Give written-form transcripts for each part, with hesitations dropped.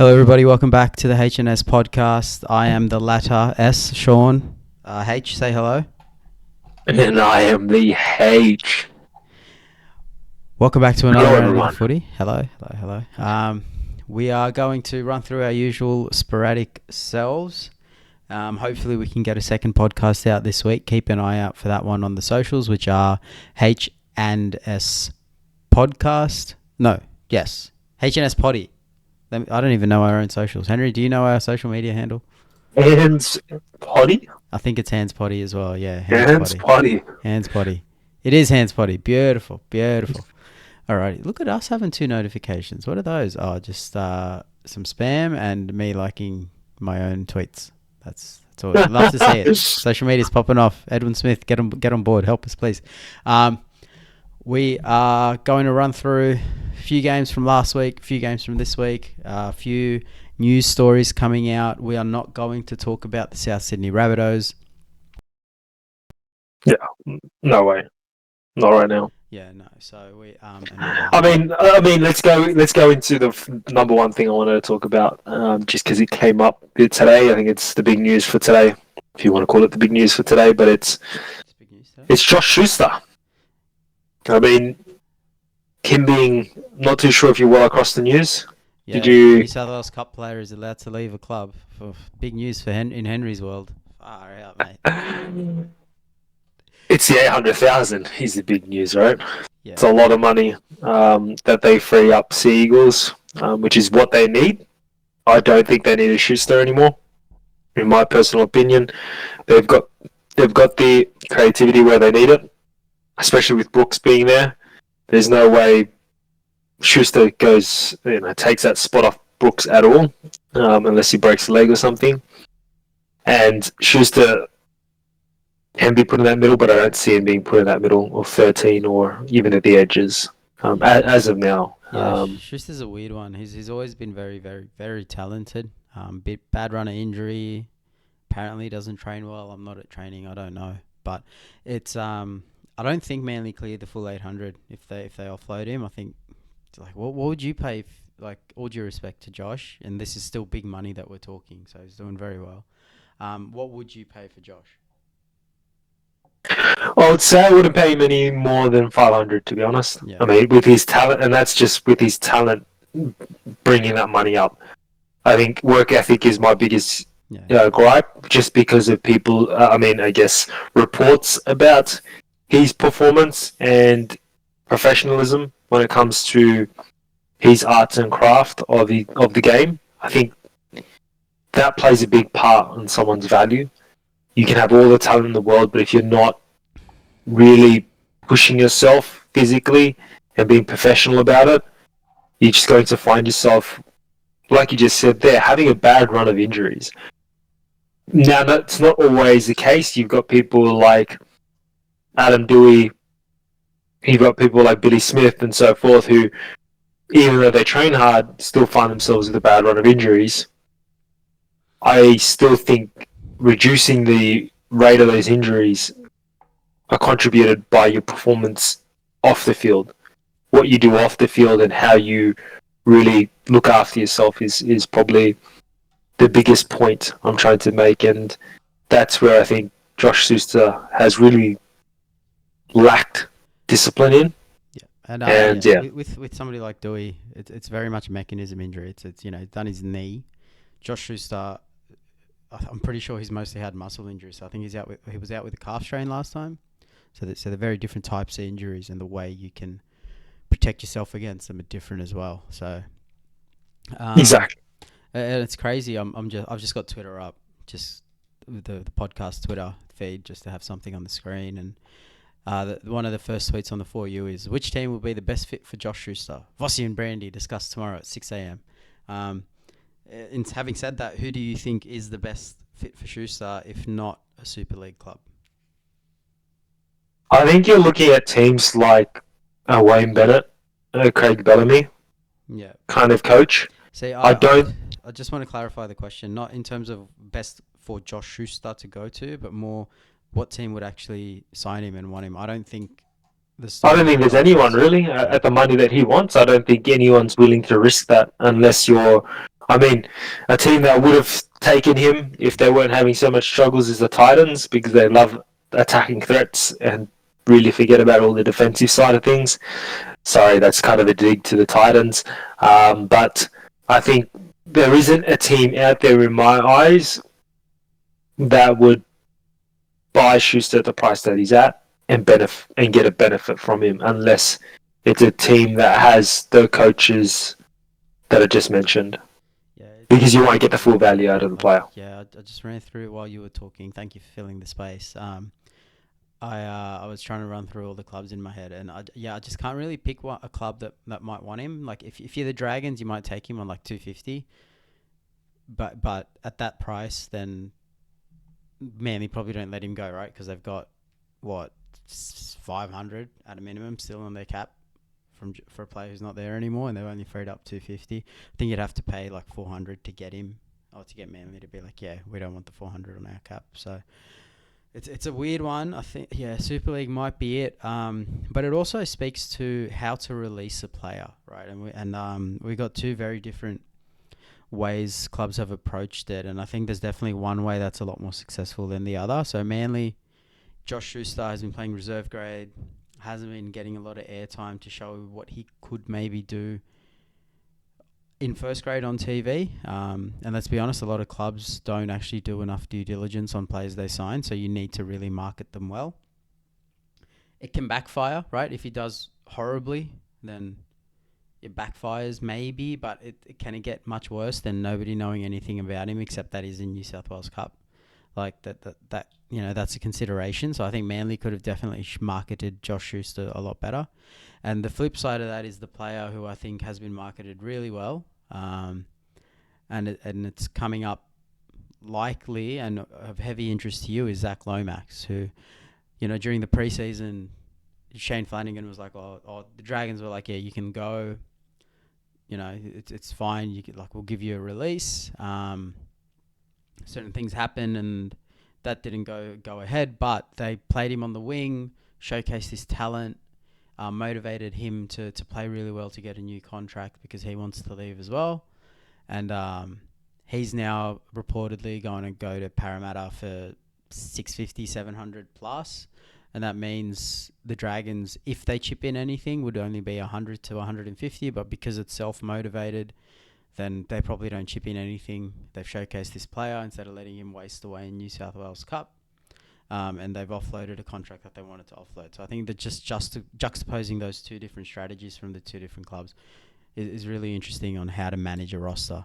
Hello, everybody. Welcome back to the H&S podcast. I am the latter S, Shaun. H, say hello. And I am the H. Welcome back to another Hello, round of everyone. footy. Hello. We are going to run through our usual sporadic selves. Hopefully, we can get a second podcast out this week. Keep an eye out for that one on the socials, which are H&S podcast. H&SPoddy. I don't even know our own socials. Henry, do you know our social media handle? And Poddy? I think it's H&SPoddy as well. Yeah, And H&SPoddy. Poddy. H&SPoddy. It is H&SPoddy. Beautiful. Alrighty, look at us having 2 notifications. What are those? Oh, just some spam and me liking my own tweets. That's all. Love to see it. Social media's popping off. Edwin Smith, get on board. Help us, please. We are going to run through a few games from last week, a few games from this week, a few news stories coming out. We are not going to talk about the South Sydney Rabbitohs. Yeah, no way. Not right now. Yeah, no. So we I mean, let's go into the number one thing I wanted to talk about. Just because it came up today. I think it's the big news for today, if you want to call it the big news for today. But it's big news today. It's Josh Schuster. I mean, him being not too sure if you're well across the news. Yeah, Did you? New South Wales Cup player is allowed to leave a club. For big news for in Henry's world. Far out, mate. It's the 800,000 is the big news, right? Yeah. It's a lot of money that they free up Sea Eagles, which is what they need. I don't think they need a Schuster anymore. In my personal opinion, they've got the creativity where they need it, especially with Brooks being there. There's no way Schuster takes that spot off Brooks at all, unless he breaks a leg or something. And Schuster can be put in that middle, but I don't see him being put in that middle or 13 or even at the edges as of now. Yeah, Schuster's a weird one. He's always been very, very, very talented. Bad run of injury. Apparently doesn't train well. I'm not at training. I don't know, but it's I don't think Manly cleared the full 800 if they offload him. I think what would you pay? All due respect to Josh, and this is still big money that we're talking, so he's doing very well. What would you pay for Josh? Well, I would say I wouldn't pay him any more than 500, to be honest. Yeah. I mean, with his talent, and that's just with his talent bringing that money up. I think work ethic is my biggest gripe, just because of people, I guess, reports about his performance and professionalism when it comes to his arts and craft of the game. I think that plays a big part in someone's value. You can have all the talent in the world, but if you're not really pushing yourself physically and being professional about it, you're just going to find yourself, like you just said there, having a bad run of injuries. Now, that's not always the case. You've got people like Adam Dewey, you've got people like Billy Smith and so forth who, even though they train hard, still find themselves with a bad run of injuries. I still think reducing the rate of those injuries are contributed by your performance off the field. What you do off the field and how you really look after yourself is probably the biggest point I'm trying to make, and that's where I think Josh Schuster has really lacked discipline in. Yeah, with somebody like Dewey, it's very much a mechanism injury. It's done his knee. Josh Schuster, I'm pretty sure he's mostly had muscle injuries. So I think he was out with a calf strain last time. So they're very different types of injuries, and the way you can protect yourself against them are different as well. So Exactly. And it's crazy. I've just got Twitter up, just the podcast Twitter feed, just to have something on the screen. And one of the first tweets on the 4U is, which team will be the best fit for Josh Schuster? Vossi and Brandy discussed tomorrow at 6 a.m. And having said that, who do you think is the best fit for Schuster, if not a Super League club? I think you're looking at teams like Wayne Bennett, Craig Bellamy, kind of coach. See, I just want to clarify the question, not in terms of best for Josh Schuster to go to, but more what team would actually sign him and want him. I don't think there's anyone really at the money that he wants. I don't think anyone's willing to risk that unless you're I mean, a team that would have taken him if they weren't having so much struggles is the Titans, because they love attacking threats and really forget about all the defensive side of things. Sorry, that's kind of a dig to the Titans. But I think there isn't a team out there in my eyes that would buy Schuster at the price that he's at and get a benefit from him, unless it's a team that has the coaches that I just mentioned. Yeah, Because you won't get the full value out of the player. I just ran through it while you were talking. Thank you for filling the space. I was trying to run through all the clubs in my head, and I just can't really pick a club that might want him. Like if you're the Dragons, you might take him on like 250, but at that price, then Manly probably don't let him go, right? Because they've got what 500 at a minimum still on their cap for a player who's not there anymore, and they've only freed up 250. I think you'd have to pay like 400 to get him, or to get Manly to be like, yeah, we don't want the 400 on our cap. So it's a weird one. I think Super League might be it. But it also speaks to how to release a player, right? And we got two very different ways clubs have approached it, and I think there's definitely one way that's a lot more successful than the other. So Manly, Josh Schuster has been playing reserve grade, hasn't been getting a lot of airtime to show what he could maybe do in first grade on TV. And let's be honest, a lot of clubs don't actually do enough due diligence on players they sign, so you need to really market them well. It can backfire, right? If he does horribly, then it backfires maybe, but can it get much worse than nobody knowing anything about him except that he's in New South Wales Cup? Like that that's a consideration. So I think Manly could have definitely marketed Josh Schuster a lot better. And the flip side of that is the player who I think has been marketed really well, and it's coming up likely and of heavy interest to you, is Zach Lomax, who, during the preseason, Shane Flanagan was like, oh, the Dragons were like, yeah, you can go. It's fine. We'll give you a release. Certain things happen, and that didn't go ahead. But they played him on the wing, showcased his talent, motivated him to play really well to get a new contract because he wants to leave as well. And he's now reportedly going to go to Parramatta for 650, 700 plus. And that means the Dragons, if they chip in anything, would only be 100 to 150. But because it's self-motivated, then they probably don't chip in anything. They've showcased this player instead of letting him waste away in New South Wales Cup. And they've offloaded a contract that they wanted to offload. So I think that just juxtaposing those two different strategies from the two different clubs is really interesting on how to manage a roster.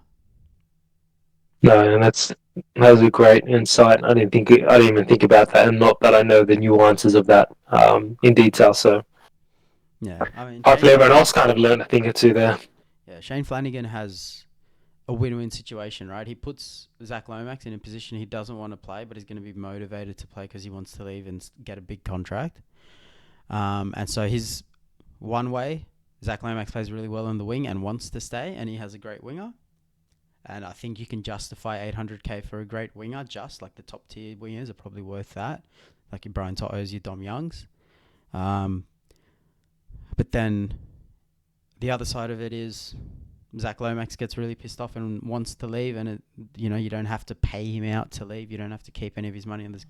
No, and that was a great insight. I didn't even think about that, and not that I know the nuances of that in detail. So yeah, I mean, hopefully everyone else kind of learned a thing or two there. Yeah, Shane Flanagan has a win-win situation, right? He puts Zach Lomax in a position he doesn't want to play, but he's going to be motivated to play because he wants to leave and get a big contract. And so his one way, Zach Lomax plays really well in the wing and wants to stay, and he has a great winger. And I think you can justify $800K for a great winger. Just like the top tier wingers are probably worth that, like your Brian To'os, your Dom Youngs. But then the other side of it is Zach Lomax gets really pissed off and wants to leave, and you don't have to pay him out to leave. You don't have to keep any of his money on this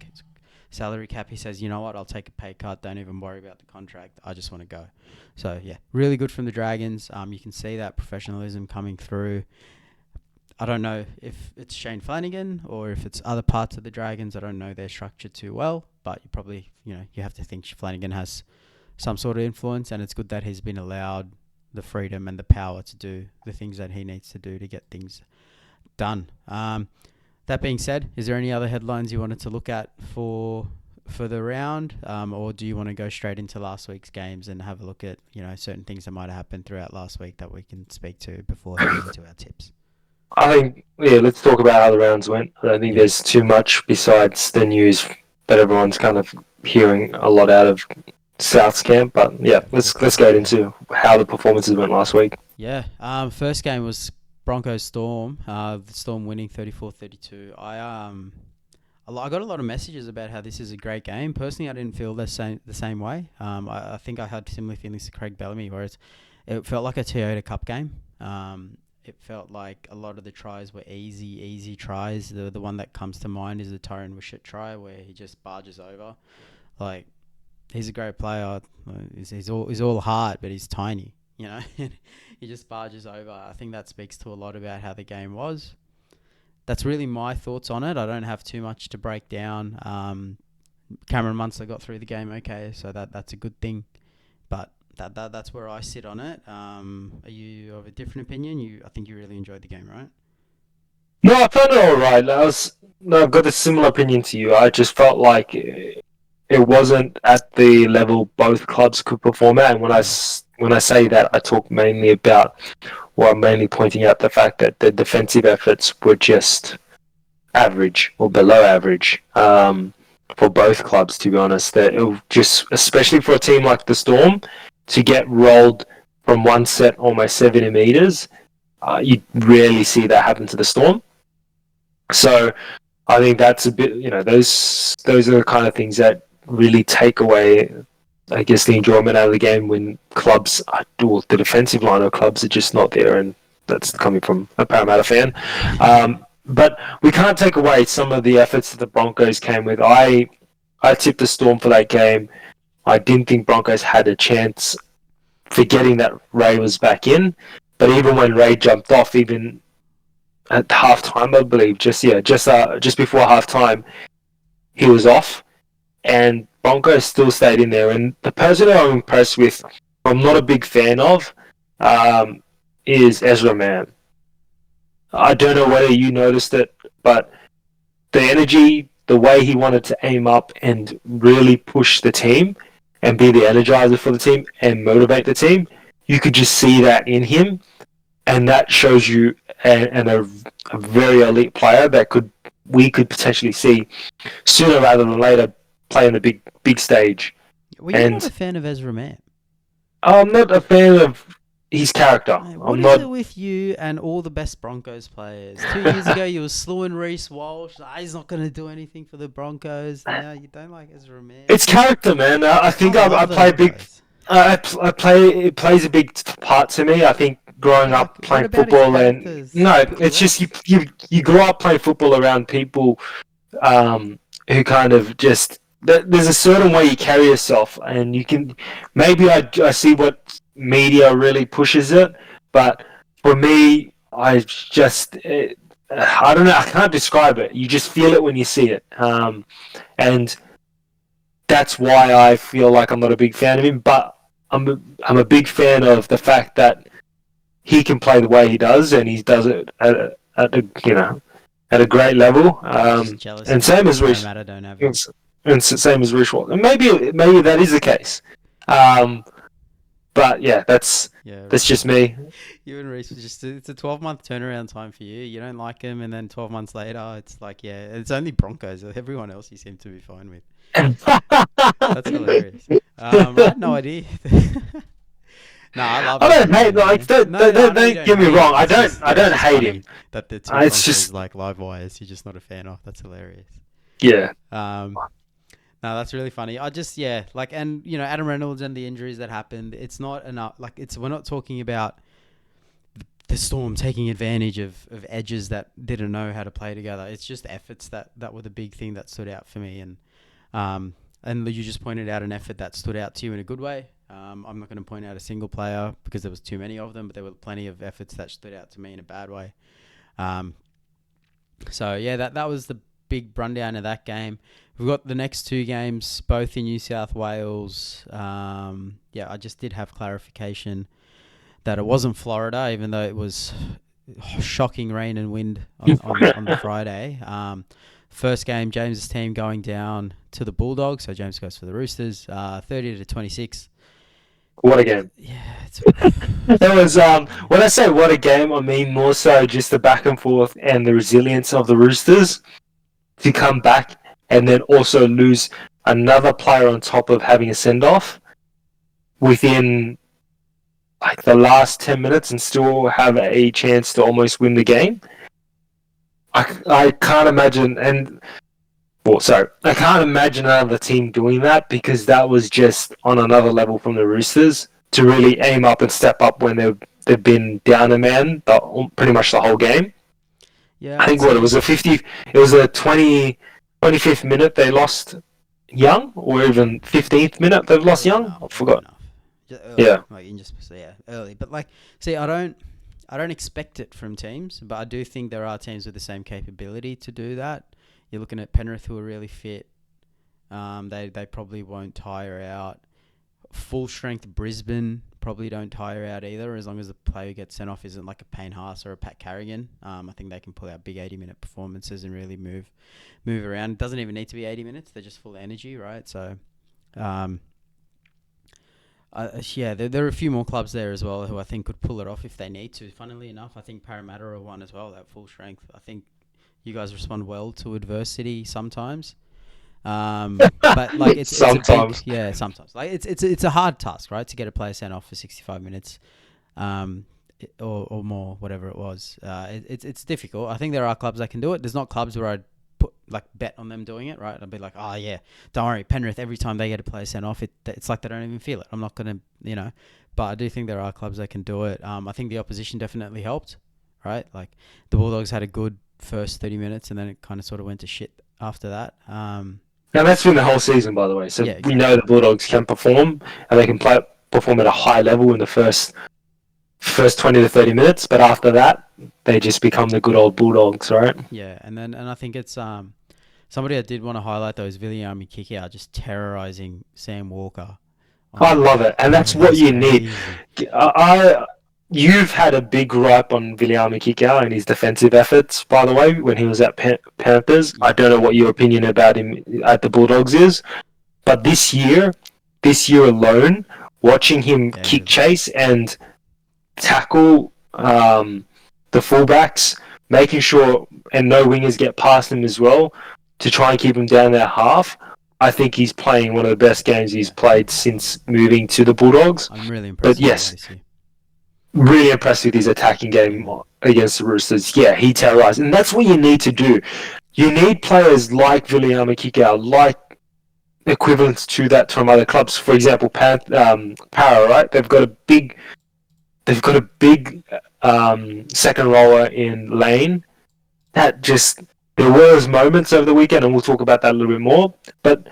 salary cap. He says, you know what, I'll take a pay cut. Don't even worry about the contract. I just want to go. So yeah, really good from the Dragons. You can see that professionalism coming through. I don't know if it's Shane Flanagan or if it's other parts of the Dragons. I don't know their structure too well, but you probably, you have to think Flanagan has some sort of influence, and it's good that he's been allowed the freedom and the power to do the things that he needs to do to get things done. That being said, is there any other headlines you wanted to look at for the round, or do you want to go straight into last week's games and have a look at certain things that might have happened throughout last week that we can speak to before heading into our tips? I think, let's talk about how the rounds went. I don't think there's too much besides the news that everyone's kind of hearing a lot out of South's camp. But let's get into how the performances went last week. Yeah, first game was Broncos Storm. The Storm winning 34-32. I got a lot of messages about how this is a great game. Personally, I didn't feel the same way. I think I had similar feelings to Craig Bellamy, where it felt like a Toyota Cup game. it felt like a lot of the tries were easy tries. The one that comes to mind is the Tyron Wishart try where he just barges over. Like, he's a great player. He's all heart, but he's tiny. You know, he just barges over. I think that speaks to a lot about how the game was. That's really my thoughts on it. I don't have too much to break down. Cameron Munster got through the game okay, so that's a good thing. But that's where I sit on it. Are you of a different opinion? I think you really enjoyed the game, right? No, I found it alright. I've got a similar opinion to you. I just felt like it wasn't at the level both clubs could perform at. And when I say that, I talk mainly about, or I'm mainly pointing out the fact that the defensive efforts were just average or below average for both clubs, to be honest. That it just, especially for a team like the Storm, to get rolled from one set almost 70 meters, you rarely see that happen to the Storm. So I think that's a bit, those are the kind of things that really take away, I guess, the enjoyment out of the game when clubs, the defensive line of clubs are just not there, and that's coming from a Parramatta fan. But we can't take away some of the efforts that the Broncos came with. I tipped the Storm for that game. I didn't think Broncos had a chance, forgetting that Ray was back in. But even when Ray jumped off, even at halftime, I believe, just before halftime, he was off, and Broncos still stayed in there. And the person I'm impressed with, I'm not a big fan of, is Ezra Mann. I don't know whether you noticed it, but the energy, the way he wanted to aim up and really push the team and be the energizer for the team and motivate the team, you could just see that in him. And that shows you a very elite player that we could potentially see sooner rather than later play on the big stage. Well, you're not a fan of Ezra Mann. I'm not a fan of his character. Mate, what is it with you and all the best Broncos players? 2 years ago, you were slewing Reece Walsh. He's not going to do anything for the Broncos. Now you don't like Ezra Mann. It's character, man. I think I play big. It plays a big part to me. I think growing up playing football it's just you grow up playing football around people who kind of just there's a certain way you carry yourself, and you can maybe I see what media really pushes it, but for me I don't know, I can't describe it. You just feel it when you see it, and that's why I feel like I'm not a big fan of him. But I'm a big fan of the fact that he can play the way he does, and he does it at a great level. And same as Reece. And same as Reece Walsh. And maybe that is the case. But yeah, that's just me. You and Reece, it's a 12-month turnaround time for you. You don't like him, and then 12 months later, it's like, it's only Broncos. Everyone else you seem to be fine with. That's hilarious. I had no idea. No, I love. I don't hate. Don't get me wrong. I don't hate him. That the two Broncos just like live wires. You're just not a fan of. That's hilarious. Yeah. No, that's really funny. And Adam Reynolds and the injuries that happened. It's not enough. We're not talking about the Storm taking advantage of edges that didn't know how to play together. It's just efforts that were the big thing that stood out for me. And you just pointed out an effort that stood out to you in a good way. I'm not going to point out a single player because there was too many of them, but there were plenty of efforts that stood out to me in a bad way. That was the big rundown of that game. We've got the next two games, both in New South Wales. I just did have clarification that it wasn't Florida, even though it was shocking rain and wind on the Friday. First game, James's team going down to the Bulldogs, so James goes for the Roosters, 30-26. What a game! Yeah, that was when I say what a game, I mean more so just the back and forth and the resilience of the Roosters to come back and then also lose another player on top of having a send off within like the last 10 minutes and still have a chance to almost win the game. I can't imagine, I can't imagine another team doing that, because that was just on another level from the Roosters to really aim up and step up when they're they've been down a man pretty much the whole game. Yeah, I think it was a 25th minute they lost Young, or even 15th minute they've lost early Young. enough. I forgot. Just early, Yeah. like in just yeah, early. But like, see, I don't expect it from teams, but I do think there are teams with the same capability to do that. You're looking at Penrith, who are really fit. They probably won't tire out. Full strength Brisbane probably don't tire out either, as long as the player who gets sent off isn't like a Payne Haas or a Pat Carrigan. I think they can pull out big 80-minute performances and really move around. It doesn't even need to be 80 minutes; they're just full energy, right? So, yeah, there are a few more clubs there as well who I think could pull it off if they need to. Funnily enough, I think Parramatta are one as well. That full strength. I think you guys respond well to adversity sometimes. But like Sometimes. sometimes like it's a hard task, right, to get a player sent off for 65 minutes, or more, whatever it was. It's difficult. I think there are clubs that can do it. There's not clubs where I'd put like bet on them doing it, right? I'd be like, oh yeah, don't worry, Penrith, every time they get a player sent off, it's like they don't even feel it. I'm not gonna, but I do think there are clubs that can do it. I think the opposition definitely helped, right? Like the Bulldogs had a good first 30 minutes and then it kind of sort of went to shit after that. Now that's been the whole season, by the way. So Yeah, exactly. We know the Bulldogs can perform, and they can perform at a high level in the first 20 to 30 minutes. But after that, they just become the good old Bulldogs, right? Yeah, and I think it's somebody I did want to highlight though is Viliami Kikau just terrorizing Sam Walker. I love it, and that's what you need. You've had a big gripe on Viliami Kikau and his defensive efforts, by the way, when he was at Panthers. I don't know what your opinion about him at the Bulldogs is, but this year alone, watching him kick chase and tackle the fullbacks, making sure and no wingers get past him as well to try and keep him down their half. I think he's playing one of the best games he's played since moving to the Bulldogs. I'm really impressed. But yes, really impressed with his attacking game against the Roosters. Yeah, he terrorized. And that's what you need to do. You need players like Viliami Kikau, like equivalents to that from other clubs. For example, Para, right? They've got a big second rower in Lane. That just, there were moments over the weekend, and we'll talk about that a little bit more. But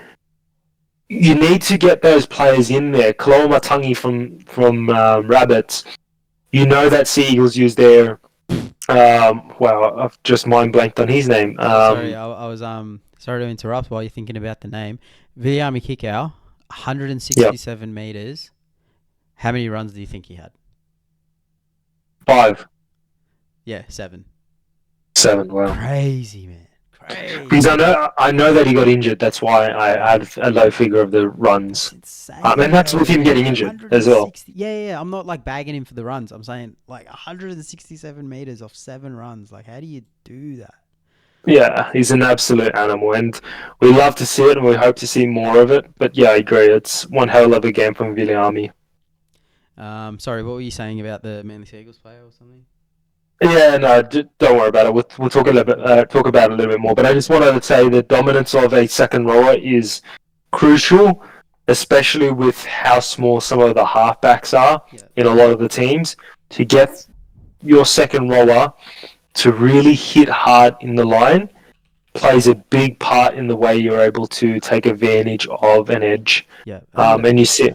you need to get those players in there. Kaloa Matangi from Rabbits. You know that Sea Eagles use their. Wow, I've just mind blanked on his name. Sorry, I was sorry to interrupt while you're thinking about the name. Viliami Kikau, 167 meters. How many runs do you think he had? 5. Yeah, 7. 7. Wow. Crazy, man. Crazy. Because I know that he got injured. That's why I had a low figure of the runs. That's insane. And that's with him getting injured as well. Yeah. I'm not like bagging him for the runs. I'm saying like 167 meters off 7 runs. Like, how do you do that? Yeah, he's an absolute animal, and we love to see it, and we hope to see more of it. But yeah, I agree. It's one hell of a game from Viliami. Sorry, what were you saying about the Manly Seagulls player or something? Yeah, no, don't worry about it. We'll talk about it a little bit more. But I just wanted to say the dominance of a second rower is crucial, especially with how small some of the halfbacks are in a lot of the teams. To get your second rower to really hit hard in the line plays a big part in the way you're able to take advantage of an edge. Yeah. And you see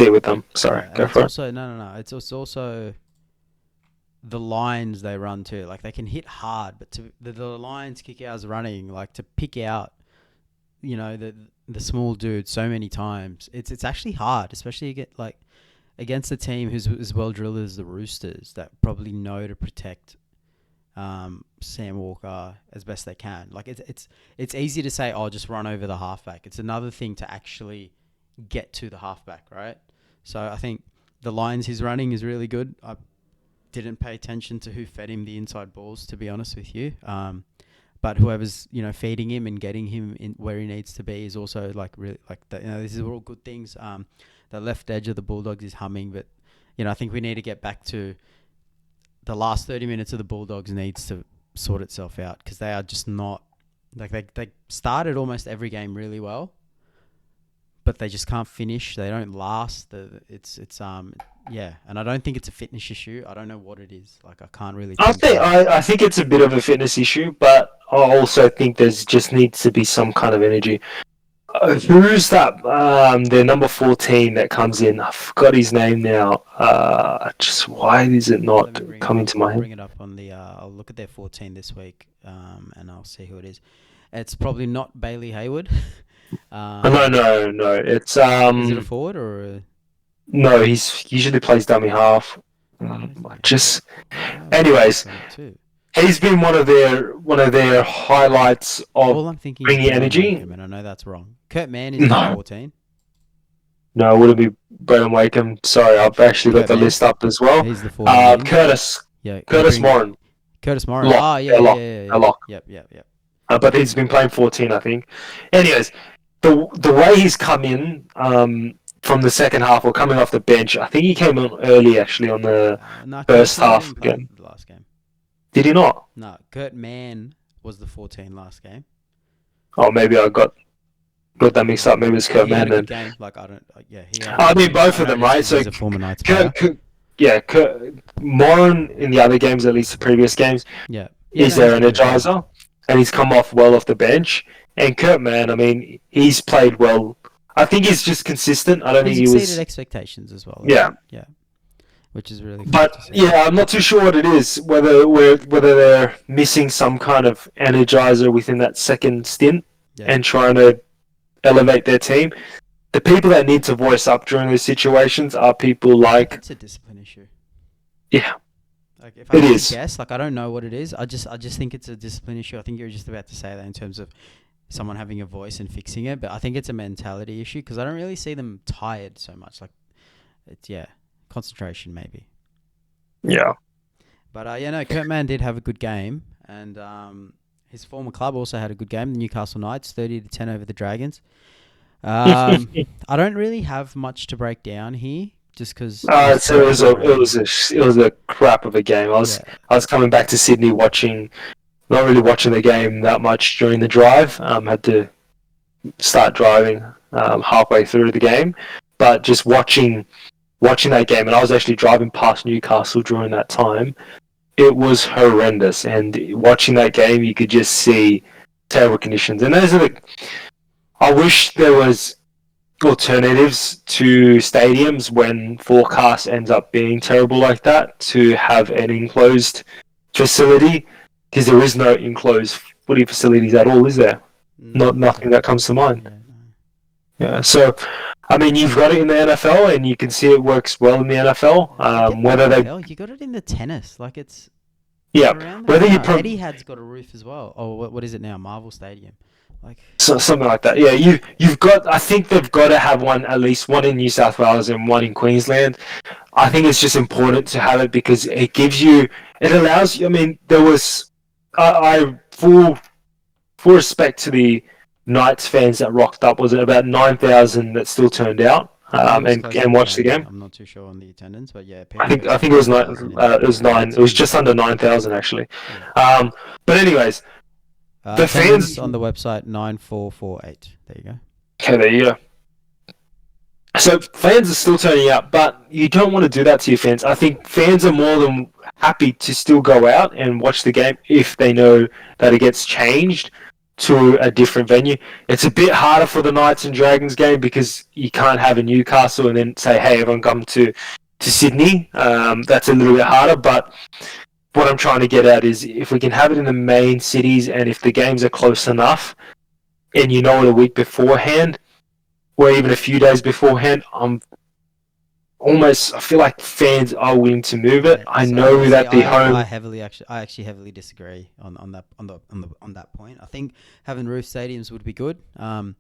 it with them. Sorry, go for it. No. It's also the lines they run too. Like, they can hit hard, but the lines Kikau's running, like, to pick out, the small dude so many times, it's actually hard, especially against a team who's as well drilled as the Roosters, that probably know to protect Sam Walker as best they can. Like, it's easy to say, oh, just run over the halfback. It's another thing to actually get to the halfback, right? So I think the lines he's running is really good. I didn't pay attention to who fed him the inside balls, to be honest with you. But whoever's feeding him and getting him in where he needs to be is also really this is all good things. The left edge of the Bulldogs is humming, but I think we need to get back to the last 30 minutes of the Bulldogs needs to sort itself out, because they are just not they started almost every game really well, but they just can't finish. They don't last. Yeah, and I don't think it's a fitness issue. I don't know what it is. Like, I can't really pinpoint. I think it's a bit of a fitness issue, but I also think there's just needs to be some kind of energy. Who's that? Their number 14 that comes in. I forgot his name now. Just why is it not coming to my head? Bring it up on the. I'll look at their 14 this week, and I'll see who it is. It's probably not Bailey Hayward. No. It's Is it a forward or? No, he's usually plays dummy half. Anyways, he's been one of their highlights of bringing energy. And I know that's wrong. Kurt Mann is 14. No, it wouldn't be Brendan Wakeham. Sorry, I've actually got the list up as well. He's the 14. Curtis Moran. Curtis Moran. Lock. Yeah. Lock. Yep. But he's been playing 14, I think. Anyways, the way he's come in from the second half or coming off the bench, I think he came on early actually on the first half game. The last game. Did he not? No, Kurt Mann was the 14 last game. Oh, maybe I got that mixed up. Maybe it's Kurt Mann. He had a good game. Like, I don't. Yeah, I mean, both of them, right? So he's a former Knights player. Moran in the other games, at least the previous games, is their energizer, and he's come off well off the bench. And Kurt Mann, I mean, he's played well. I think he's just consistent. I don't think he exceeded expectations as well. Yeah. Which is really. But I'm not too sure what it is. Whether they're missing some kind of energizer within that second stint and trying to elevate their team. The people that need to voice up during those situations are people like. It's a discipline issue. Yeah. Like, if I guess, I don't know what it is. I just think it's a discipline issue. I think you're just about to say that in terms of someone having a voice and fixing it, but I think it's a mentality issue because I don't really see them tired so much. Like, it's concentration maybe. Yeah. But Kurt Mann did have a good game, and his former club also had a good game. The Newcastle Knights, 30-10 over the Dragons. I don't really have much to break down here, just because. So it was a crap of a game. I was coming back to Sydney not really watching the game that much during the drive. Had to start driving halfway through the game, but just watching that game, and I was actually driving past Newcastle during that time. It was horrendous, and watching that game, you could just see terrible conditions. And I wish there was alternatives to stadiums when forecast ends up being terrible like that, to have an enclosed facility, because there is no enclosed footy facilities at all, is there? Nothing that comes to mind. Yeah, so I mean, you've got it in the NFL, and you can see it works well in the NFL. You got it in the tennis, like it's. Yeah, Etihad's got a roof as well. Oh, what is it now? Marvel Stadium, like something like that. Yeah, you've got. I think they've got to have at least one in New South Wales and one in Queensland. I think it's just important to have it because it allows you. I mean, there was. I full respect to the Knights fans that rocked up. Was it about 9,000 that still turned out and watched the game? I'm not too sure on the attendance, but yeah. I think it was 9. It was 9. It was just under 9,000 actually. Yeah. But anyways, the fans on the website 9448. There you go. Okay, there you go. So fans are still turning out, but you don't want to do that to your fans. I think fans are more than happy to still go out and watch the game if they know that it gets changed to a different venue. It's a bit harder for the Knights and Dragons game because you can't have a Newcastle and then say, hey, everyone come to Sydney. That's a little bit harder, but what I'm trying to get at is if we can have it in the main cities and if the games are close enough and you know it a week beforehand, or even a few days beforehand, I feel like fans are willing to move it. I know that the home. I actually heavily disagree on that point. I think having roof stadiums would be good, but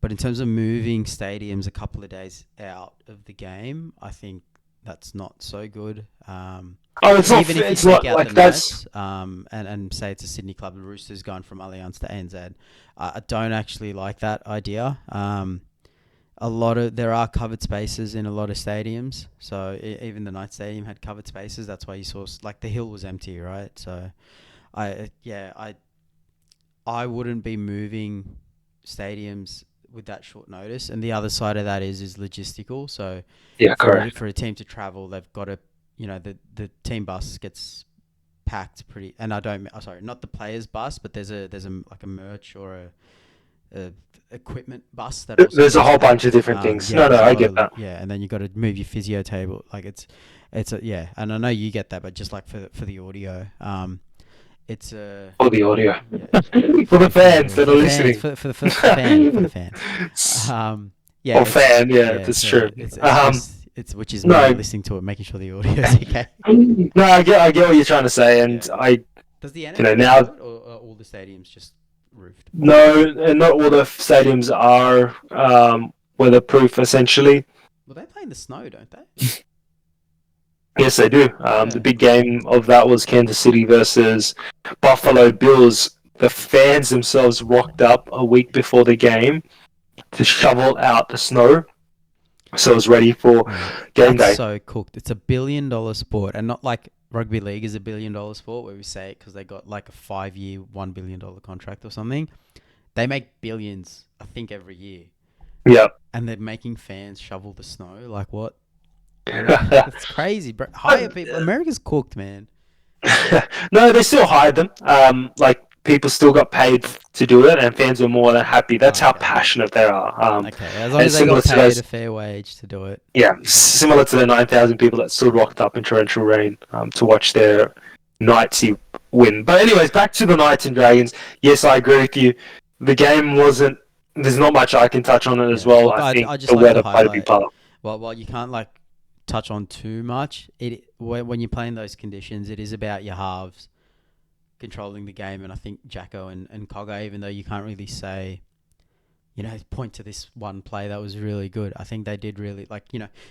in terms of moving stadiums a couple of days out of the game, I think that's not so good. It's not. It's not like that's. And say it's a Sydney club, the Roosters going from Allianz to ANZ. I don't actually like that idea. There are covered spaces in a lot of stadiums. So even the Knights Stadium had covered spaces. That's why you saw the hill was empty, right? So I wouldn't be moving stadiums with that short notice, and the other side of that is logistical. So Yeah, correct. for a team to travel, they've got to, the team bus gets packed pretty, and sorry, not the players bus, but there's a like a merch or a equipment bus that also There's a gets whole bunch of packed. different things. Yeah, No, there's no, a I lot get of that. and then you got to move your physio table. Like it's a yeah, and I know you get that, but just like for the audio, it's a For the audio. yeah For the fans that are listening. for the fan for the fans. Yeah, Or fan, yeah, yeah, that's so true. it's just it's which is me No, listening to it, making sure the audio is okay. no, I get what you're trying to say, and Yeah. Does the NRL do now, it, or are all the stadiums just roofed? no, and not all the stadiums are weatherproof. Essentially, Well, they play in the snow, don't they? yes, they do. The Yeah. big game of that was Kansas City versus Buffalo Bills. The fans themselves rocked up a week before the game to shovel out the snow, so it was ready for Mate, game that's day. so cooked. It's $1 billion sport, and not like rugby league is $1 billion sport where we say it because they got like a 5-year, $1 billion contract or something. They make billions, I think, every year, Yeah. and they're making fans shovel the snow. Like what? That's crazy, bro. Hire people. America's cooked, man. No, they still hired them. Like people still got paid to do it, and fans were more than happy. That's how Okay. passionate they are. Okay, as long And as they similar got to paid a those, fair wage to do it. yeah, You can. similar to the 9,000 people that still rocked up in torrential rain to watch their Knightsy win. But anyways, back to the Knights and Dragons. Yes, I agree with you. The game wasn't. There's not much I can touch on it as Yeah. well. Look, I think I just the like to weather played a big highlight. part. While you can't like touch on too much, when you're playing those conditions, it is about your halves controlling the game. And I think Jacko and Cogger, even though you can't really say, point to this one play that was really good. I think they did really if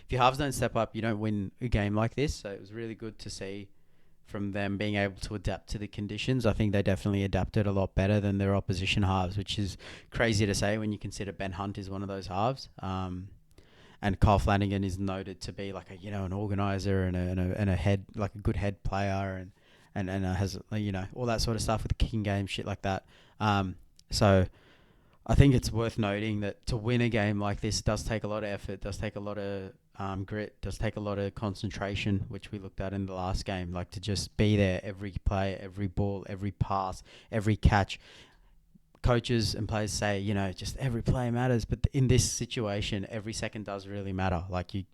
your halves don't step up, you don't win a game like this. So it was really good to see from them being able to adapt to the conditions. I think they definitely adapted a lot better than their opposition halves, which is crazy to say when you consider Ben Hunt is one of those halves. And Kyle Flanagan is noted to be like an organizer and a head, like a good head player, and has all that sort of stuff with the kicking game, shit like that. So I think it's worth noting that to win a game like this does take a lot of effort, does take a lot of grit, does take a lot of concentration, which we looked at in the last game. Like to just be there every play, every ball, every pass, every catch. Coaches and players say, just every play matters, but in this situation, every second does really matter. Like you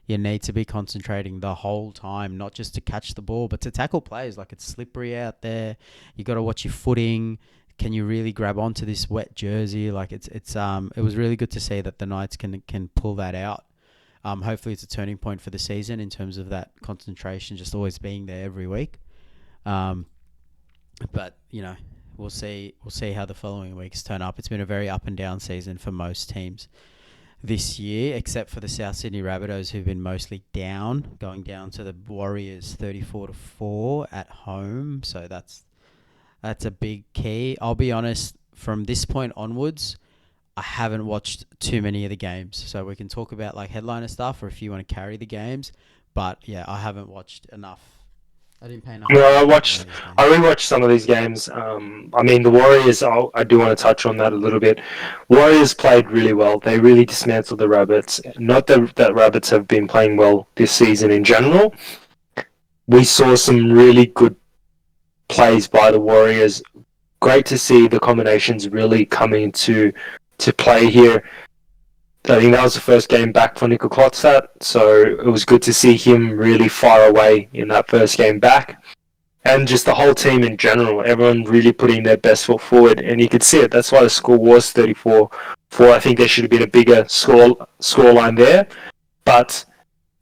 need to be concentrating the whole time, not just to catch the ball, but to tackle players. Like it's slippery out there. You got to watch your footing. Can you really grab onto this wet jersey? Like it was really good to see that the Knights can pull that out. Hopefully it's a turning point for the season in terms of that concentration, just always being there every week. But we'll see how the following weeks turn up. It's been a very up and down season for most teams this year, except for the South Sydney Rabbitohs, who've been mostly down, going down to the Warriors 34-4 at home. So that's a big key. I'll be honest, from this point onwards, I haven't watched too many of the games. So we can talk about like headliner stuff, or if you want to carry the games. But yeah, I haven't watched enough. I didn't pay enough. No, I rewatched some of these games. I mean, the Warriors, I do want to touch on that a little bit. Warriors played really well. They really dismantled the Rabbits. Not that Rabbits have been playing well this season in general. We saw some really good plays by the Warriors. Great to see the combinations really coming to play here. I think that was the first game back for Nickel Klotzat, so it was good to see him really fire away in that first game back. And just the whole team in general, everyone really putting their best foot forward, and you could see it. That's why the score was 34-4. I think there should have been a bigger scoreline there, but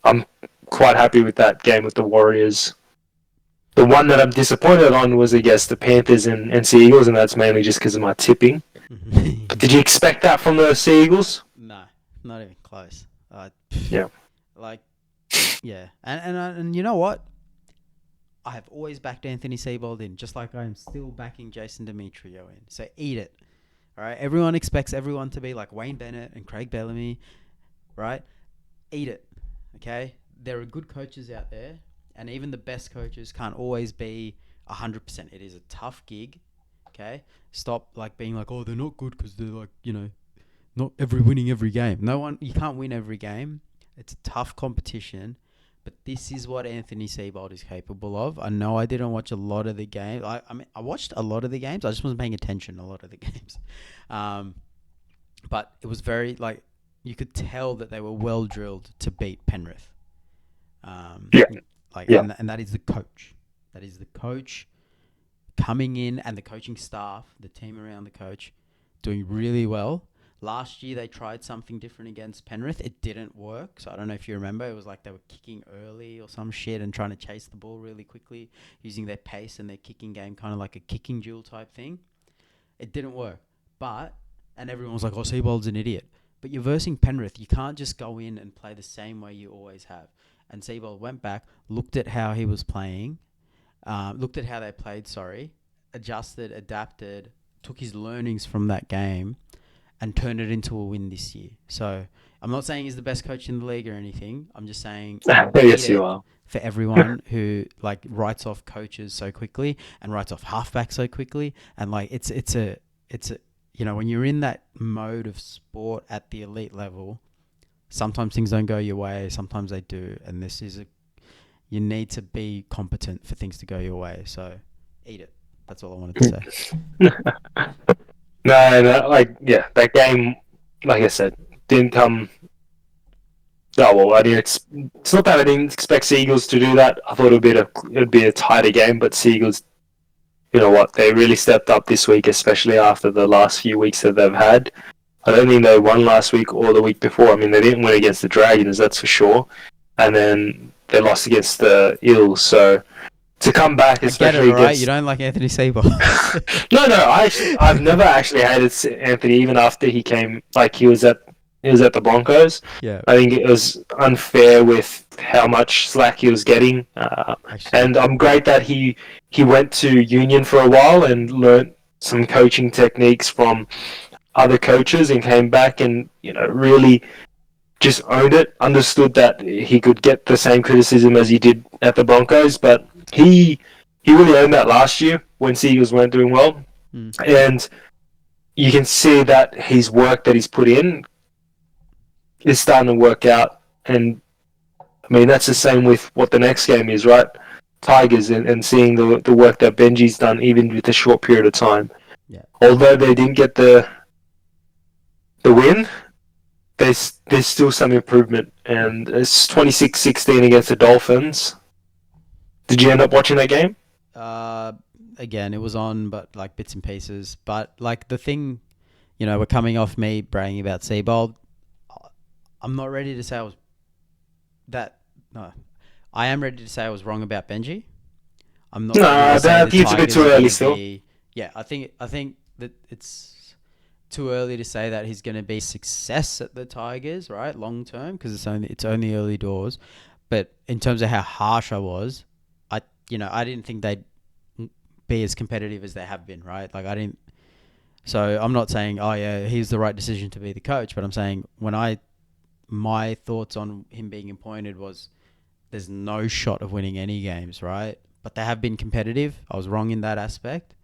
I'm quite happy with that game with the Warriors. The one that I'm disappointed on was, I guess, the Panthers and Sea Eagles, and that's mainly just because of my tipping. But did you expect that from the Sea Eagles? No, not even close. Yeah. Yeah, and you know what? I have always backed Anthony Siebold in, just like I am still backing Jason Demetrio in. So eat it. All right? Everyone expects everyone to be like Wayne Bennett and Craig Bellamy, right? Eat it, okay? There are good coaches out there, and even the best coaches can't always be 100%. It is a tough gig, okay? Stop like being like, oh, they're not good because they're like, not winning every game. You can't win every game. It's a tough competition, but this is what Anthony Siebold is capable of. I know I didn't watch a lot of the games. I mean, I watched a lot of the games. I just wasn't paying attention a lot of the games. But it was very, like, you could tell that they were well drilled to beat Penrith. Yeah. And that is the coach. That is the coach coming in, and the coaching staff, the team around the coach, doing really well. Last year, they tried something different against Penrith. It didn't work. So I don't know if you remember. It was like they were kicking early or some shit and trying to chase the ball really quickly, using their pace and their kicking game, kind of like a kicking duel type thing. It didn't work. And everyone was like, oh, Siebold's an idiot. But you're versing Penrith. You can't just go in and play the same way you always have. And Siebold went back, looked at how he was playing, looked at how they played, adjusted, adapted, took his learnings from that game, and turned it into a win this year. So I'm not saying he's the best coach in the league or anything. I'm just saying yes, you are. For everyone who like writes off coaches so quickly and writes off halfbacks so quickly, and like it's a when you're in that mode of sport at the elite level, sometimes things don't go your way, sometimes they do, and you need to be competent for things to go your way. So eat it. That's all I wanted to say. That game, like I said, didn't come. Oh well, I mean, it's not that I didn't expect Seagulls to do that. I thought it'd be a tighter game, but Seagulls, you know what, they really stepped up this week, especially after the last few weeks that they've had. I don't think they won last week or the week before. I mean, they didn't win against the Dragons, that's for sure, and then they lost against the Eels. So to come back, especially against... You don't like Anthony Siebold. No, I've never actually hated Anthony, even after he came. Like he was at the Broncos. Yeah, I think it was unfair with how much slack he was getting, and I'm great that he went to Union for a while and learnt some coaching techniques from other coaches and came back and really just owned it. Understood that he could get the same criticism as he did at the Broncos, but he really earned that last year when Seagulls weren't doing well. And you can see that his work that he's put in is starting to work out. And I mean, that's the same with what the next game is, right? Tigers, and seeing the work that Benji's done, even with a short period of time. Yeah. Although they didn't get the win, there's still some improvement. And it's 26-16 against the Dolphins. Did you end up watching that game? Again, it was on, but like bits and pieces. But like the thing, we're coming off me bragging about Siebold. I'm not ready to say I am ready to say I was wrong about Benji. I'm not. No, I think it's a bit too early still. Yeah, I think that it's too early to say that he's going to be a success at the Tigers, right, long term, because it's only early doors. But in terms of how harsh I was, I didn't think they'd be as competitive as they have been, right? Like I didn't. So I'm not saying, oh yeah, he's the right decision to be the coach, but I'm saying my thoughts on him being appointed was there's no shot of winning any games, right? But they have been competitive. I was wrong in that aspect.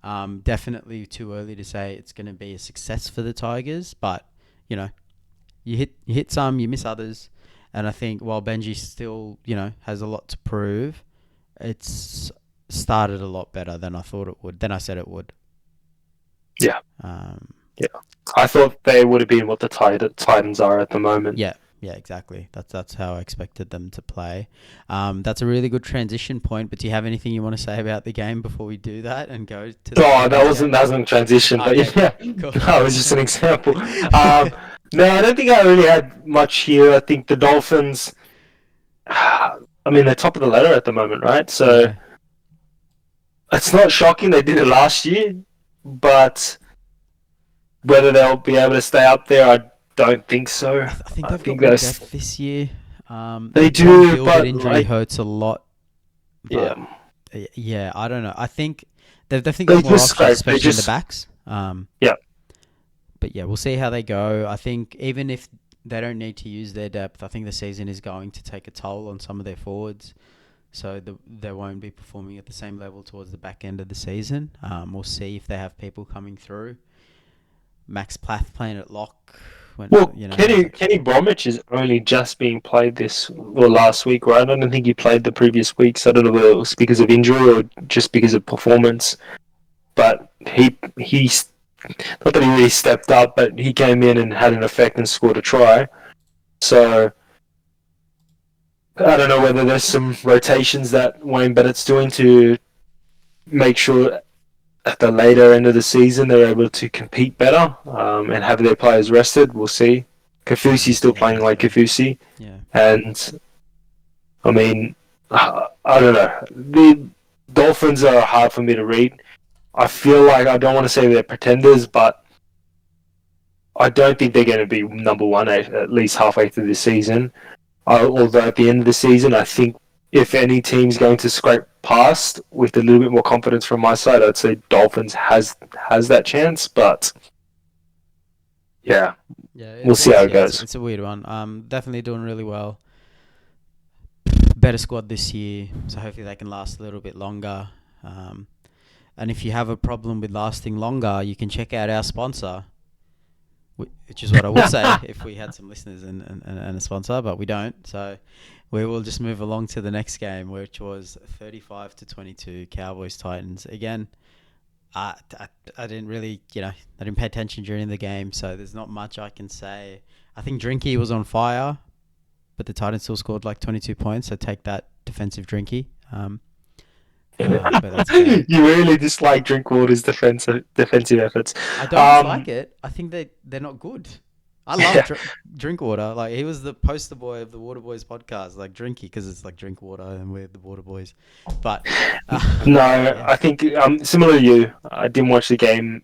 Definitely too early to say it's going to be a success for the Tigers, but you hit some, you miss others, and I think while Benji still has a lot to prove, it's started a lot better than I thought it would. Than I said it would. Yeah. I thought they would have been what the Titans are at the moment. Yeah, exactly. That's how I expected them to play. That's a really good transition point. But do you have anything you want to say about the game before we do that and go to? That wasn't a transition, but yeah, cool. That was just an example. No, I don't think I really had much here. I think the Dolphins. I mean, they're top of the ladder at the moment, right? So it's not shocking they did it last year, but whether they'll be able to stay up there, I don't think so. I think they've got more depth this year. They do, but injury hurts a lot. But yeah, I don't know. I think they've definitely got more options, especially in the backs. But yeah, we'll see how they go. I think even if they don't need to use their depth, I think the season is going to take a toll on some of their forwards. So they won't be performing at the same level towards the back end of the season. We'll see if they have people coming through. Max Plath playing at lock. When Well, you know, Kenny Bromwich is only just being played this or last week, right? I don't think he played the previous week, so I don't know whether it was because of injury or just because of performance. But he's not that he really stepped up, but he came in and had an effect and scored a try. So I don't know whether there's some rotations that Wayne Bennett's doing to make sure at the later end of the season they're able to compete better and have their players rested. We'll see. Kafusi's still playing like Kafusi. Yeah. And, I mean, I don't know. The Dolphins are hard for me to read. I feel like I don't want to say they're pretenders, but I don't think they're going to be number one at least halfway through the season. Although at the end of the season, I think if any team's going to scrape past with a little bit more confidence from my side, I'd say Dolphins has that chance. But yeah, we'll see how it goes. It's a weird one. Definitely doing really well. Better squad this year, so hopefully they can last a little bit longer. And if you have a problem with lasting longer, you can check out our sponsor, which is what I would say if we had some listeners and a sponsor, but we don't. So we will just move along to the next game, which was 35-22 Cowboys Titans. Again, I didn't really, I didn't pay attention during the game, so there's not much I can say. I think Drinky was on fire, but the Titans still scored like 22 points, so take that, defensive Drinky. But that's okay. You really dislike Drinkwater's defensive efforts. I don't dislike it. I think they're not good. I love Drinkwater. Like, he was the poster boy of the Water Boys podcast, like Drinky, because it's like drink water and we're the Water Boys. But no, yeah. I think similar to you, I didn't watch the game.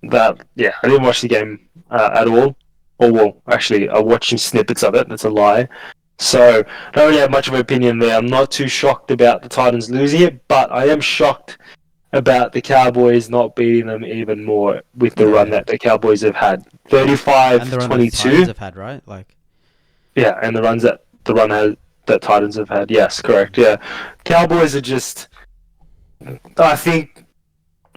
I didn't watch the game at all. Or well, actually, I watched snippets of it. That's a lie. So I don't really have much of an opinion there. I'm not too shocked about the Titans losing it, but I am shocked about the Cowboys not beating them even more with the run that the Cowboys have had. 35-22. And the run that the Titans have had, right? Yeah, and the runs that Titans have had. Yes, correct. Yeah, Cowboys are just. I think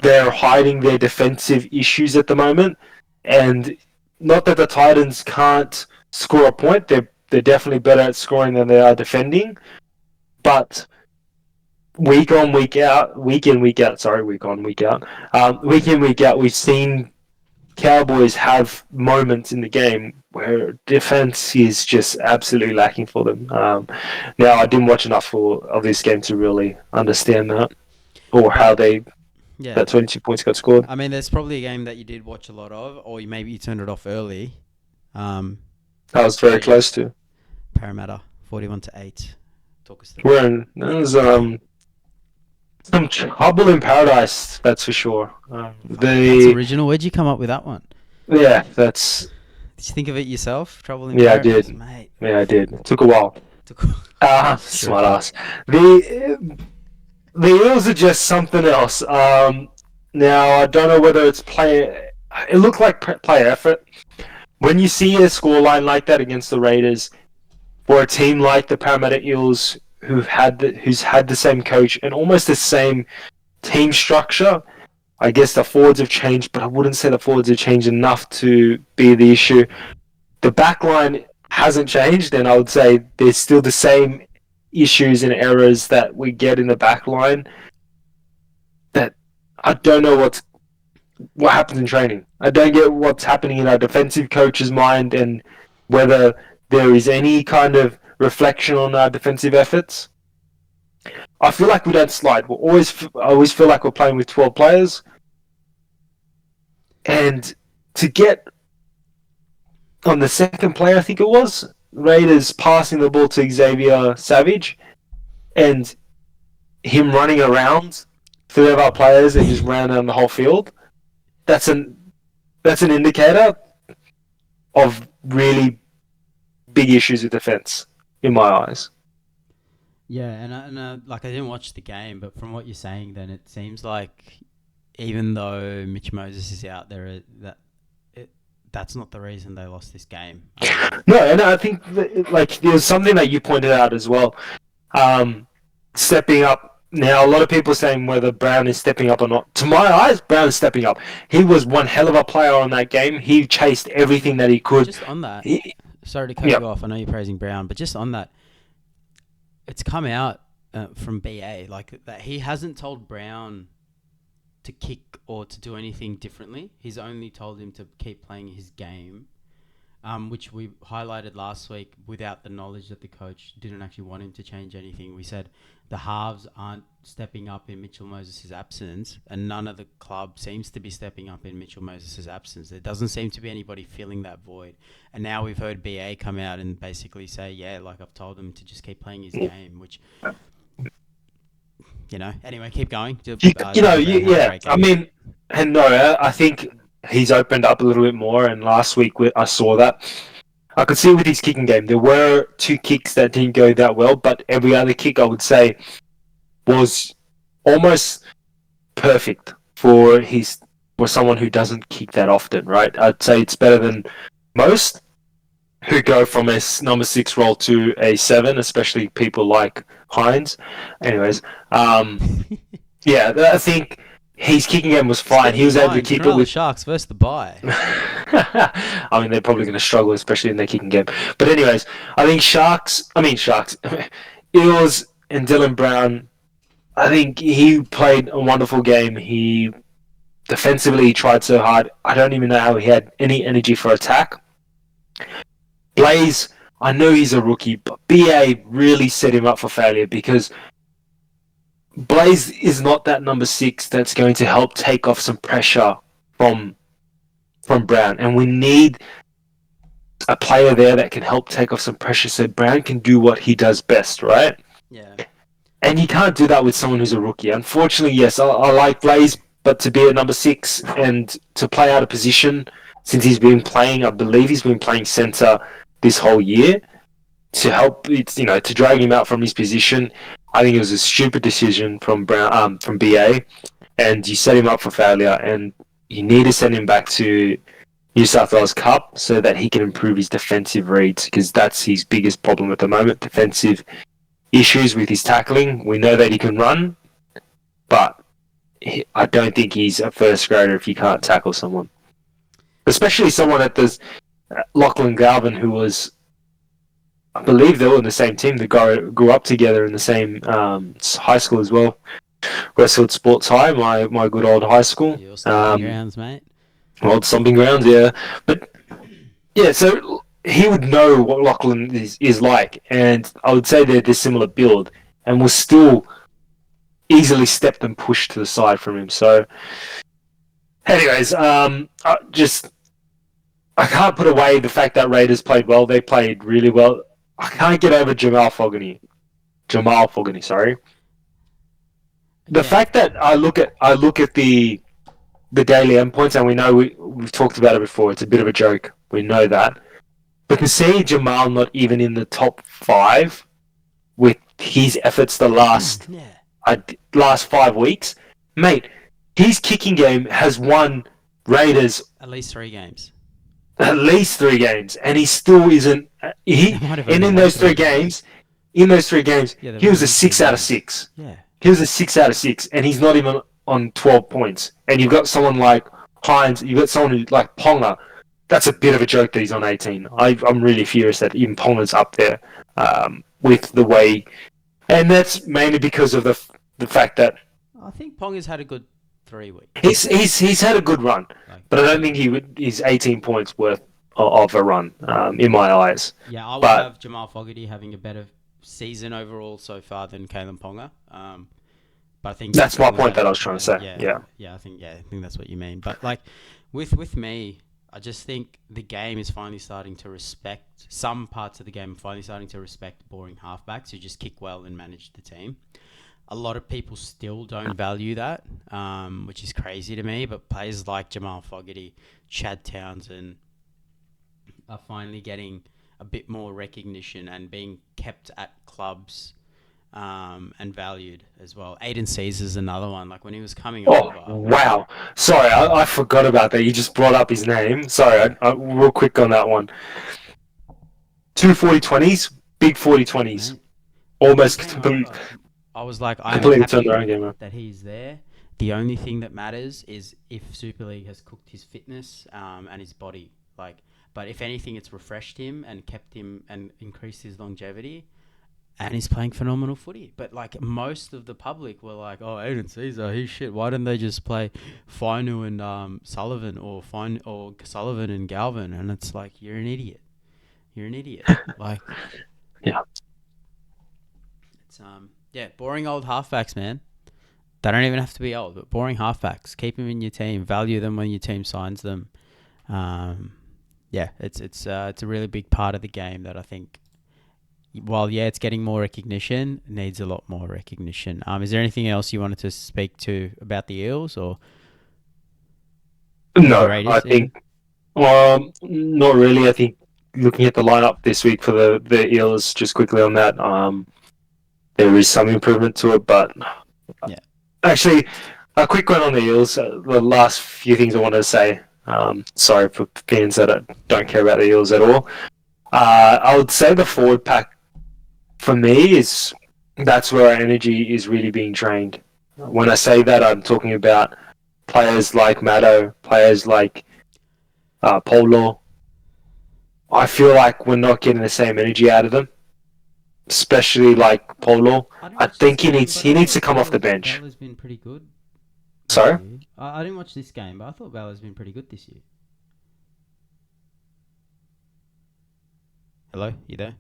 they're hiding their defensive issues at the moment, and not that the Titans can't score a point. They're definitely better at scoring than they are defending, but week in, week out, week in, week out, we've seen Cowboys have moments in the game where defense is just absolutely lacking for them. Now, I didn't watch enough of this game to really understand that or how that 22 points got scored. I mean, there's probably a game that you did watch a lot of, or maybe you turned it off early. I was very close to Parramatta, 41-8. Talk us through. There's some trouble in paradise, that's for sure. That's original. Where'd you come up with that one? Yeah, that's. Did you think of it yourself? Trouble in paradise? Yeah, I did, mate. Yeah, I did. It took a while. Smart ass. The Eels are just something else. Now I don't know whether it's player. It looked like player effort. When you see a scoreline like that against the Raiders, for a team like the Parramatta Eels, who's had the same coach and almost the same team structure, I guess the forwards have changed, but I wouldn't say the forwards have changed enough to be the issue. The back line hasn't changed, and I would say there's still the same issues and errors that we get in the back line. That I don't know what happens in training. I don't get what's happening in our defensive coach's mind and whether there is any kind of reflection on our defensive efforts. I feel like we don't slide. I always feel like we're playing with 12 players. And to get on the second play, I think it was, Raiders passing the ball to Xavier Savage and him running around 3 of our players and just ran down the whole field. That's an indicator of really big issues with defense in my eyes. Yeah, and I didn't watch the game, but from what you're saying, then it seems like even though Mitch Moses is out there, that's not the reason they lost this game. No, and I think there's something that you pointed out as well. Stepping up Now, a lot of people are saying whether Brown is stepping up or not. To my eyes, Brown is stepping up. He was one hell of a player on that game. He chased everything that he could. Just on that, He, sorry to cut yeah, you off. I know you're praising Brown, but just on that, it's come out from BA like that he hasn't told Brown to kick or to do anything differently. He's only told him to keep playing his game, which we highlighted last week without the knowledge that the coach didn't actually want him to change anything. We said the halves aren't stepping up in Mitchell Moses' absence, and none of the club seems to be stepping up in Mitchell Moses' absence. There doesn't seem to be anybody filling that void. And now we've heard BA come out and basically say, yeah, like I've told him to just keep playing his game, which, you know, anyway, keep going. I mean, and no, I think he's opened up a little bit more, and last week I saw that. I could see with his kicking game, there were 2 kicks that didn't go that well, but every other kick I would say was almost perfect for someone who doesn't kick that often, right? I'd say it's better than most who go from a number 6 role to a 7, especially people like Hines. Anyways, yeah, I think his kicking game was fine. He was able to keep it with Sharks versus the bye. I mean, they're probably going to struggle, especially in their kicking game. But anyways, I think Sharks, Eels and Dylan Brown, I think he played a wonderful game. He defensively tried so hard. I don't even know how he had any energy for attack. Blaze, I know he's a rookie, but BA really set him up for failure because Blaze is not that number 6 that's going to help take off some pressure from Brown, and we need a player there that can help take off some pressure so Brown can do what he does best, right? Yeah. And you can't do that with someone who's a rookie. Unfortunately, yes, I like Blaze, but to be at number 6 and to play out of position, since he's been playing, I believe he's been playing centre this whole year, to help, to drag him out from his position, I think it was a stupid decision from Brown, from BA, and you set him up for failure, and you need to send him back to New South Wales Cup so that he can improve his defensive reads, because that's his biggest problem at the moment, defensive issues with his tackling. We know that he can run, but I don't think he's a first grader if you can't tackle someone. Especially someone at this Lachlan Galvin, who was, I believe they were in the same team. They grew up together in the same high school as well. Westfield Sports High, my good old high school. Your stomping grounds, mate. Old stomping grounds, yeah. But yeah, so he would know what Lachlan is like, and I would say they're this similar build, and was still easily stepped and pushed to the side from him. So, anyways, I can't put away the fact that Raiders played well. They played really well. I can't get over Jamal Fogarty, sorry. The fact that I look at the daily endpoints, and we know we've talked about it before. It's a bit of a joke. We know that. But to see Jamal not even in the top 5 with his efforts the last 5 weeks, mate, his kicking game has won Raiders at least 3 games. At least 3 games, and he still isn't. In those 3 games, he was a 6 out of 6. Yeah, he was a 6 out of 6, and he's not even on 12 points. And you've got someone like Hines, you've got someone like Ponga. That's a bit of a joke that he's on 18. I'm really furious that even Ponga's up there with the way, and that's mainly because of the fact that I think Ponga's had a good 3 weeks. He's had a good run, but I don't think he's 18 points worth of a run in my eyes. Yeah, I would have Jamal Fogarty having a better season overall so far than Kalen Ponga. But I think that's my point that I was trying to say. Yeah, I think that's what you mean. But like with me, I just think the game is finally starting to respect some parts of the game. Finally starting to respect boring halfbacks who just kick well and manage the team. A lot of people still don't value that, which is crazy to me. But players like Jamal Fogarty, Chad Townsend are finally getting a bit more recognition and being kept at clubs and valued as well. Aiden Caesar's another one. Like when he was coming over. Wow. Sorry, I forgot about that. You just brought up his name. Sorry, I real quick on that one. 2 40-20s, big 40-20s. Almost complete. I was like, I'm Completely turned happy their own game around. that he's there. The only thing that matters is if Super League has cooked his fitness and his body. Like, but if anything, it's refreshed him and kept him and increased his longevity. And he's playing phenomenal footy. But like most of the public were like, "Oh, Aiden Caesar, he's shit. Why didn't they just play Fainu and Sullivan or Sullivan and Galvin?" And it's like, you're an idiot. You're an idiot. Like, Yeah. it's boring old halfbacks, man. They don't even have to be old, but boring halfbacks. Keep them in your team. Value them when your team signs them. It's a really big part of the game that I think, while it's getting more recognition, it needs a lot more recognition. Is there anything else you wanted to speak to about the Eels or? No, I think. Not really. I think looking at the lineup this week for the Eels, just quickly on that, there is some improvement to it, but yeah. Actually, a quick one on the Eels. The last few things I wanted to say. Sorry for fans that don't care about the Eels at all. I would say the forward pack for me that's where our energy is really being trained. When I say that, I'm talking about players like Maddo, players like Polo. I feel like we're not getting the same energy out of them, especially like Polo. I think he needs to come off the bench. Bella's been pretty good. Sorry? I didn't watch this game, but I thought Bella's been pretty good this year. Hello, you there?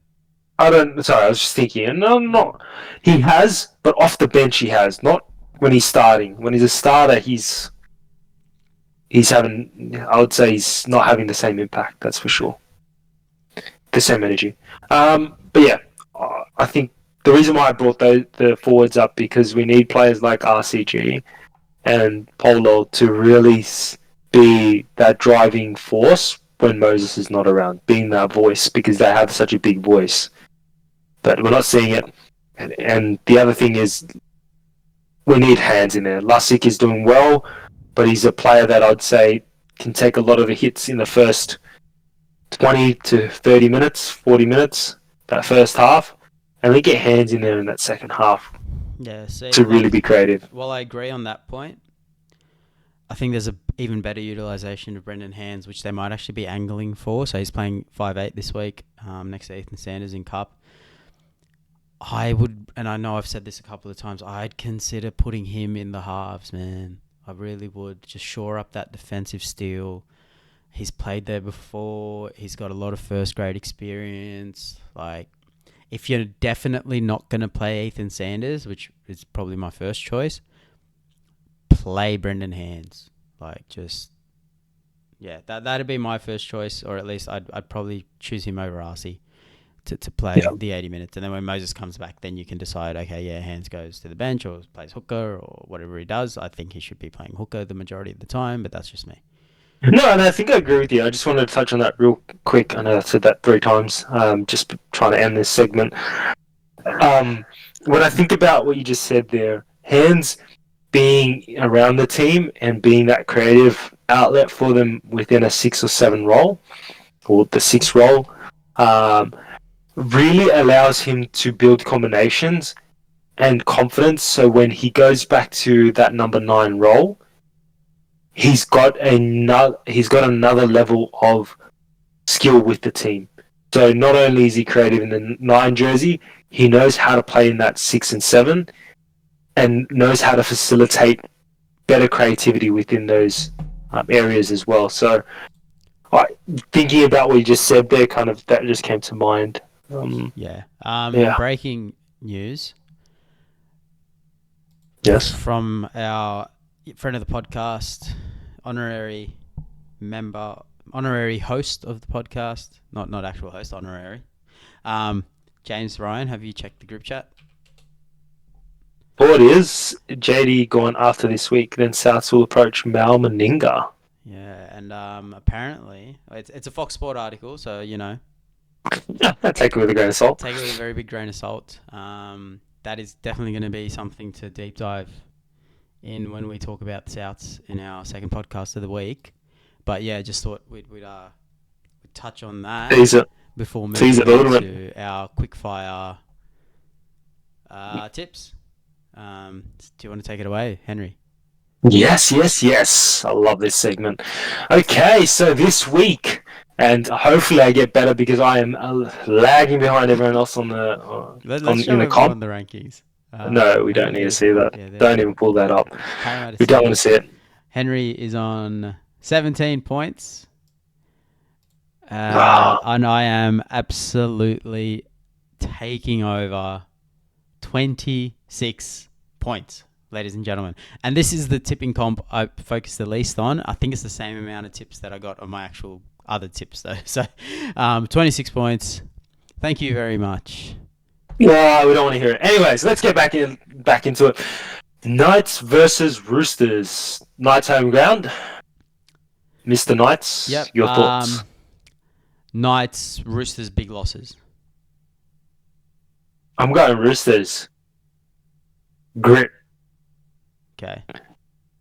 Sorry, I was just thinking. No, not. He has, but off the bench he has. Not when he's starting. When he's a starter, he's having. I would say he's not having the same impact. That's for sure. The same energy. But yeah, I think the reason why I brought the forwards up because we need players like RCG and Polo to really be that driving force when Moses is not around, being that voice because they have such a big voice. But we're not seeing it. And the other thing is we need hands in there. Lusick is doing well, but he's a player that I'd say can take a lot of the hits in the first 20 to 30 minutes, 40 minutes, that first half, and we get hands in there in that second half to really be creative. Well, I agree on that point. I think there's a even better utilisation of Brendan Hands, which they might actually be angling for. So he's playing 5'8" this week next to Ethan Sanders in Cup. I would, and I know I've said this a couple of times, I'd consider putting him in the halves, man. I really would. Just shore up that defensive steel. He's played there before. He's got a lot of first grade experience. Like, if you're definitely not going to play Ethan Sanders, which is probably my first choice, play Brendan Hands. Like, just, yeah, that'd be my first choice, or at least I'd probably choose him over Arcee to play the 80 minutes. And then when Moses comes back, then you can decide, okay, yeah, Hands goes to the bench or plays hooker or whatever he does. I think he should be playing hooker the majority of the time, but that's just me. No, and I think I agree with you. I just wanted to touch on that real quick. I know I said that 3 times, just trying to end this segment. When I think about what you just said there, Hands being around the team and being that creative outlet for them within a 6 or 7 role, or the 6 role, really allows him to build combinations and confidence. So when he goes back to that number 9 role, he's got another level of skill with the team. So not only is he creative in the 9 jersey, he knows how to play in that 6 and 7 and knows how to facilitate better creativity within those areas as well. So thinking about what you just said there, kind of that just came to mind. Breaking news. Yes. From our friend of the podcast, honorary host of the podcast, not actual host, honorary. James Ryan, have you checked the group chat? All it is, JD gone after this week, then Souths will approach Mal Meninga. Yeah, and apparently, it's a Fox Sport article, so, you know. Take it with a grain of salt. Take it with a very big grain of salt. That is definitely going to be something to deep dive in when we talk about Souths in our second podcast of the week. But yeah, just thought we'd touch on that before moving to our quick fire tips. Do you want to take it away, Henry? Yes, yes, yes. I love this segment. Okay, so this week, and hopefully I get better because I am lagging behind everyone else on the Let's in show the everyone comp. the rankings. No, we don't need to Here we see go. that. Yeah, there we Don't go. even pull that up. Parramatta We don't want to City. see it. Henry is on 17 points. Ah, And I am absolutely taking over 26 points, ladies and gentlemen. And this is the tipping comp I focus the least on. I think it's the same amount of tips that I got on my actual other tips, though. So 26 points. Thank you very much. yeah, we don't want to hear it. Anyways, let's get back into it. Knights versus Roosters. Knights home ground. Mr. Knights, Yep. your thoughts? Knights, Roosters, big losses. I'm going Roosters. Grit. Okay.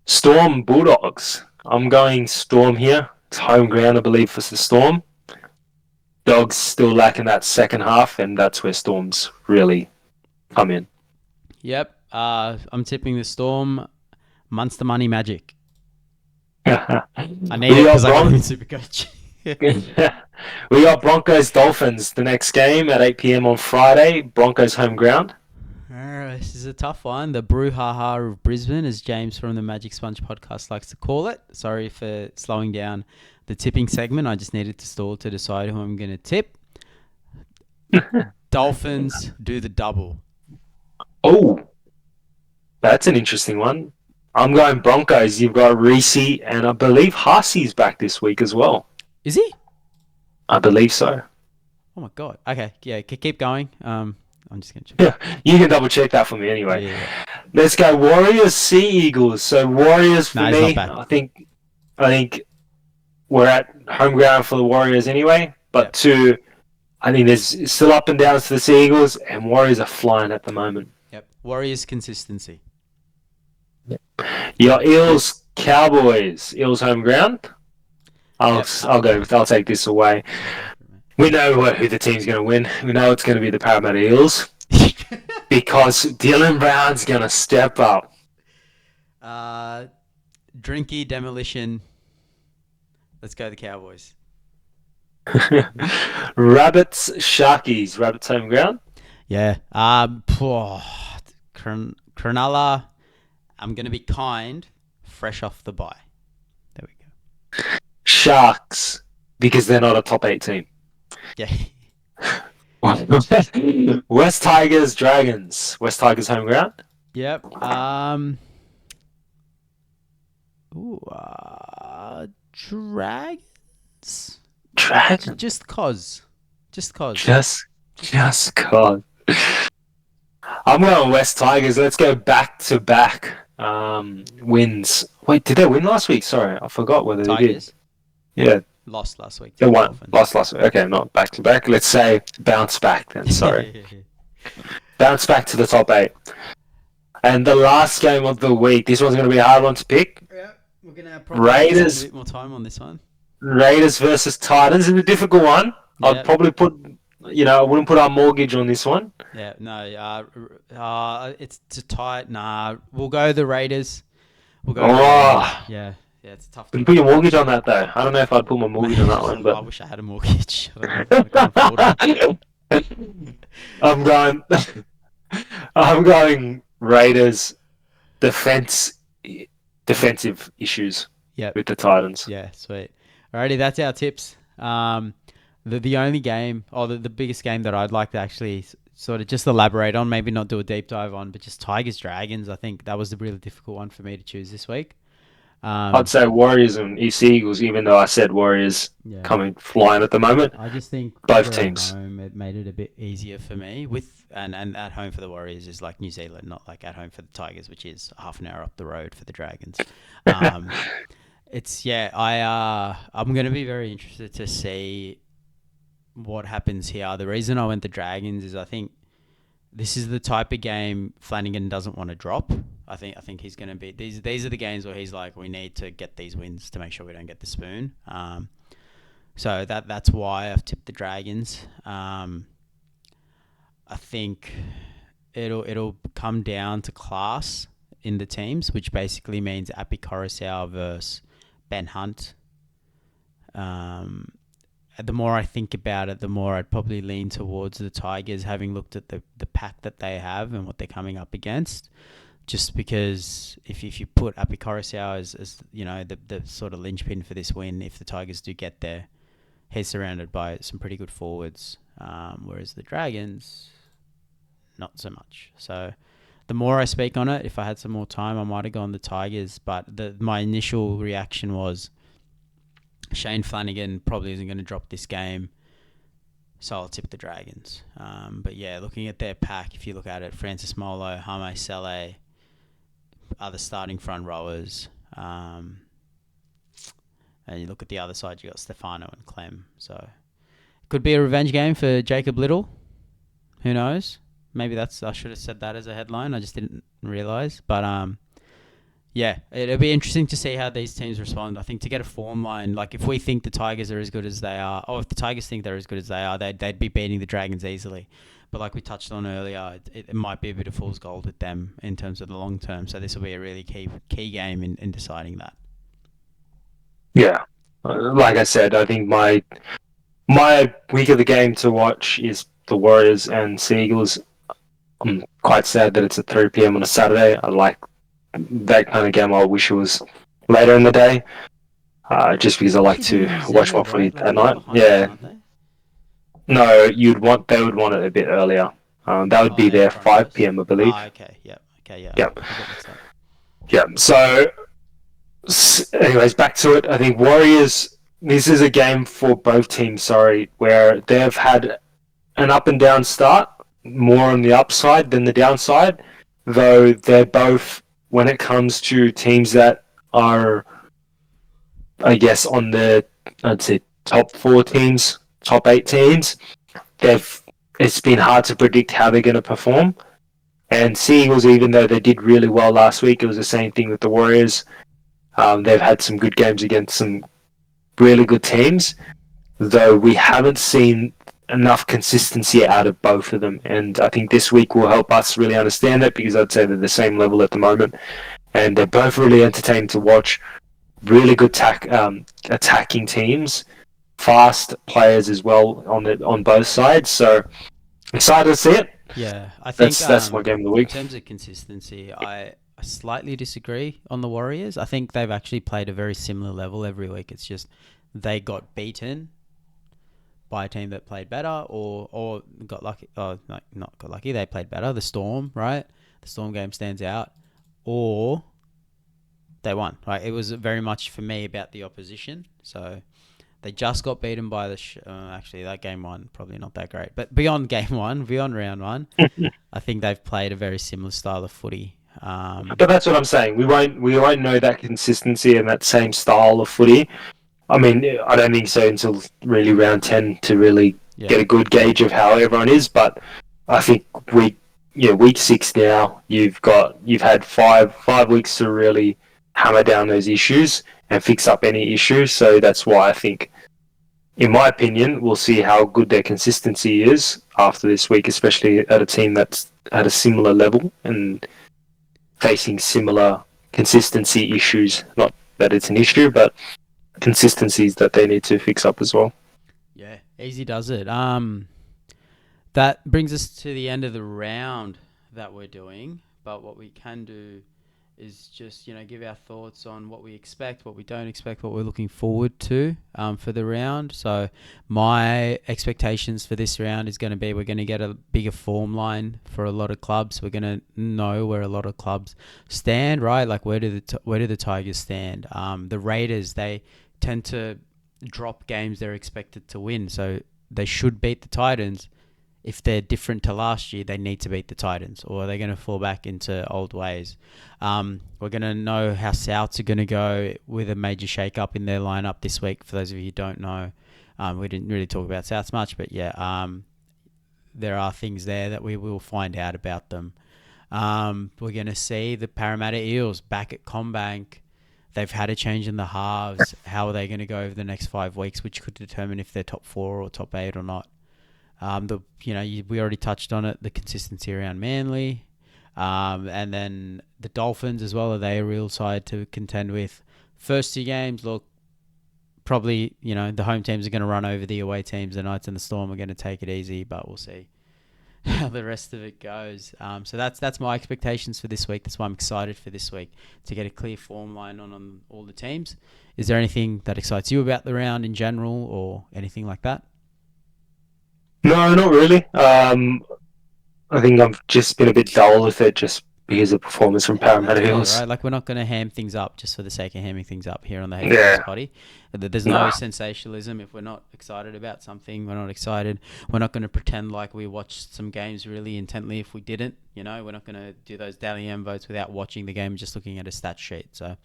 Storm Bulldogs. I'm going Storm here. It's home ground, I believe, for the Storm. Dogs still lacking that second half, and that's where Storms really come in. Yep. I'm tipping the Storm. Munster money magic. I need it because I got him in Supercoach. We got Broncos Dolphins the next game at 8 p.m. on Friday. Broncos home ground. This is a tough one. The brouhaha of Brisbane, as James from the Magic Sponge podcast likes to call it. Sorry for slowing down the tipping segment. I just needed to stall to decide who I'm going to tip. Dolphins do the double. Oh, that's an interesting one. I'm going Broncos. You've got Reese, and I believe Haasi's back this week as well. Is he? I believe so. Oh my god. Okay, yeah, keep going. I'm just gonna check. Yeah, you can double check that for me anyway. Yeah. Let's go Warriors, Sea Eagles. So Warriors for me. I think we're at home ground for the Warriors anyway. But I think there's still up and downs to the Sea Eagles, and Warriors are flying at the moment. Yep. Warriors consistency. Yep. You got Eels, Cowboys. Eels home ground. I'll take this away. We know who the team's going to win. We know it's going to be the Parramatta Eels because Dylan Brown's going to step up. Drinky demolition. Let's go the Cowboys. Rabbits, Sharkies. Rabbits home ground. Yeah. Cronulla. I'm going to be kind. Fresh off the bye. There we go. Sharks, because they're not a top 8 team. Yeah. West Tigers, Dragons. West Tigers home ground. Yep. Dragons. Dragons. Just cause. Just cause. I'm going West Tigers. Let's go back-to-back wins. Wait, did they win last week? Sorry, I forgot whether Tigers? They did. Yeah. Lost last week. They won. Lost last week. Okay, not back-to-back. Let's say bounce back then. Sorry. Bounce back to the top 8. And the last game of the week. This one's going to be a hard one to pick. Yeah, we're going to probably spend a bit more time on this one. Raiders versus Titans is a difficult one. I'd probably I wouldn't put our mortgage on this one. Yeah, no, it's too tight. Nah, we'll go the Raiders. Yeah, it's tough. You put your mortgage on that though. I don't know if I'd put my mortgage on that one, but I wish I had a mortgage. I'm going Raiders. Defensive issues. With the Titans. Yeah, sweet. Alrighty, that's our tips. The only game, or the biggest game that I'd like to actually sort of just elaborate on, maybe not do a deep dive on, but just Tigers Dragons. I think that was the really difficult one for me to choose this week. I'd say Warriors and Eagles, even though I said Warriors coming flying at the moment. I just think both teams. Home, it made it a bit easier for me and at home for the Warriors is like New Zealand, not like at home for the Tigers, which is half an hour up the road for the Dragons. I'm going to be very interested to see what happens here. The reason I went the Dragons is I think this is the type of game Flanagan doesn't want to drop. I think he's going to be... These are the games where he's like, we need to get these wins to make sure we don't get the spoon. So that's why I've tipped the Dragons. I think it'll come down to class in the teams, which basically means Api Coruscant versus Ben Hunt. The more I think about it, the more I'd probably lean towards the Tigers, having looked at the pack that they have and what they're coming up against. Just because if you put Api Coruscant as the sort of linchpin for this win, if the Tigers do get there, he's surrounded by some pretty good forwards, whereas the Dragons, not so much. So the more I speak on it, if I had some more time, I might have gone the Tigers. But my initial reaction was Shane Flanagan probably isn't going to drop this game, so I'll tip the Dragons. But yeah, looking at their pack, if you look at it, Francis Molo, Hame Sele, other starting front rowers, and you look at the other side, you got Stefano and Clem. So it could be a revenge game for Jacob Little. Who knows? Maybe I should have said that as a headline. I just didn't realise. But yeah, it'll be interesting to see how these teams respond. I think to get a form line, like if we think the Tigers are as good as they are, or if the Tigers think they're as good as they are, they'd be beating the Dragons easily. But like we touched on earlier, it might be a bit of fool's gold with them in terms of the long term. So this will be a really key game in deciding that. Yeah, like I said, I think my week of the game to watch is the Warriors and Seagulls. I'm quite sad that it's at 3 p.m. on a Saturday. I like that kind of game. I wish it was later in the day, just because I like to watch my footy at night. Yeah. No, they would want it a bit earlier. That would be their 5 p.m. I believe. Okay. Yep. Okay. Yeah. Yep. Yeah. So, anyways, back to it. I think Warriors. This is a game for both teams. Where they've had an up and down start, more on the upside than the downside. Though they're both, when it comes to teams that are, I guess, on the, I'd say, top 4 teams, top 8 teams, it's been hard to predict how they're going to perform. And Seagulls, even though they did really well last week, it was the same thing with the Warriors. They've had some good games against some really good teams, though we haven't seen enough consistency out of both of them. And I think this week will help us really understand that, because I'd say they're the same level at the moment. And they're both really entertaining to watch. Really good attacking teams. Fast players as well on both sides. So excited to see it. Yeah, I think that's my game of the week. In terms of consistency, I slightly disagree on the Warriors. I think they've actually played a very similar level every week. It's just they got beaten by a team that played better, or got lucky. Oh, not got lucky. They played better. The Storm, right? The Storm game stands out, or they won. Right? It was very much for me about the opposition. So they just got beaten by actually, that game one, probably not that great. But beyond game one, beyond round one, I think they've played a very similar style of footy. But that's what I'm saying. We won't know that consistency and that same style of footy. I mean, I don't think so until really round 10 to really get a good gauge of how everyone is. But I think week 6 now, you've had five weeks to really hammer down those issues and fix up any issues. So that's why I think, in my opinion, we'll see how good their consistency is after this week, especially at a team that's at a similar level and facing similar consistency issues. Not that it's an issue, but consistencies that they need to fix up as well. Yeah, easy does it. That brings us to the end of the round that we're doing. But what we can do is just, give our thoughts on what we expect, what we don't expect, what we're looking forward to for the round. So my expectations for this round is going to be, we're going to get a bigger form line for a lot of clubs. We're going to know where a lot of clubs stand, right? Like where do the Tigers stand? The Raiders, they tend to drop games they're expected to win. So they should beat the Titans. If they're different to last year, they need to beat the Titans, or they're going to fall back into old ways. We're going to know how Souths are going to go with a major shake-up in their lineup this week. For those of you who don't know, we didn't really talk about Souths much, but yeah, there are things there that we will find out about them. We're going to see the Parramatta Eels back at CommBank. They've had a change in the halves. How are they going to go over the next 5 weeks, which could determine if they're top 4 or top 8 or not. We already touched on it, the consistency around Manly, and then the Dolphins as well. Are they a real side to contend with? First 2 games, look, probably the home teams are going to run over the away teams. The Knights and the Storm are going to take it easy, but we'll see how the rest of it goes. So that's my expectations for this week. That's why I'm excited for this week to get a clear form line on all the teams. Is there anything that excites you about the round in general or anything like that? No, not really. I think I've just been a bit dull with it just because of performance from Yeah, that's Parramatta fair, Hills. right? Like, we're not going to ham things up just for the sake of hamming things up here on the H&S Yeah, Poddy. There's no no. sensationalism. If we're not excited about something, we're not excited. We're not going to pretend like we watched some games really intently if we didn't. We're not going to do those Dally M votes without watching the game and just looking at a stat sheet. So,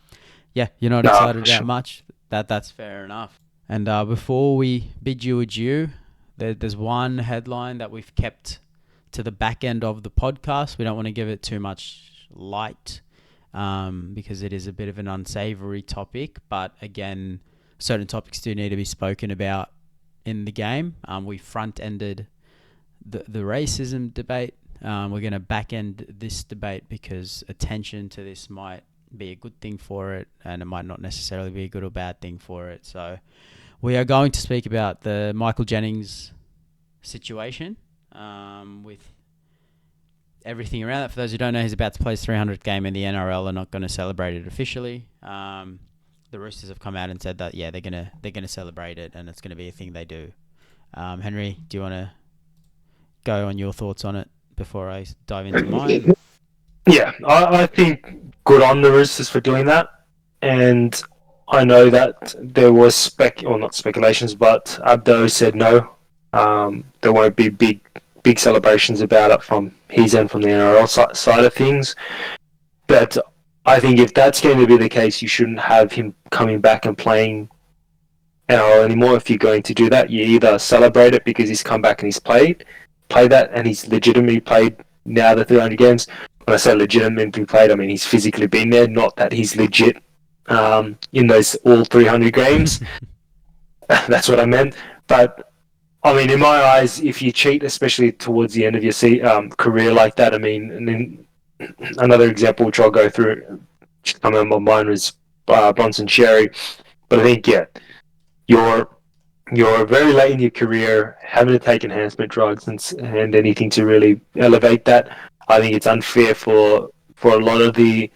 yeah, you're not No, excited for about sure. much. That's fair enough. And before we bid you adieu, there's one headline that we've kept to the back end of the podcast. We don't want to give it too much light because it is a bit of an unsavory topic. But again, certain topics do need to be spoken about in the game. We front-ended the racism debate. We're going to back-end this debate because attention to this might be a good thing for it, and it might not necessarily be a good or bad thing for it. So we are going to speak about the Michael Jennings situation with everything around that. For those who don't know, he's about to play his 300th game in the NRL. Are not going to celebrate it officially. The Roosters have come out and said that they're gonna celebrate it, and it's going to be a thing they do. Henry, do you want to go on your thoughts on it before I dive into mine? Yeah, I think good on the Roosters for doing that. And I know that there was not speculations, but Abdo said no. There won't be big celebrations about it from his end, from the NRL side of things. But I think if that's going to be the case, you shouldn't have him coming back and playing NRL anymore. If you're going to do that, you either celebrate it because he's come back and he's played that, and he's legitimately played now the 300 games. When I say legitimately played, I mean he's physically been there, not that he's legit in those all 300 games. That's what I meant. But I mean, in my eyes, if you cheat, especially towards the end of your career like that, I mean, and then another example which I'll go through, just coming to my mind was Bronson Cherry. But I think you're very late in your career, having to take enhancement drugs and anything to really elevate that. I think it's unfair for a lot of the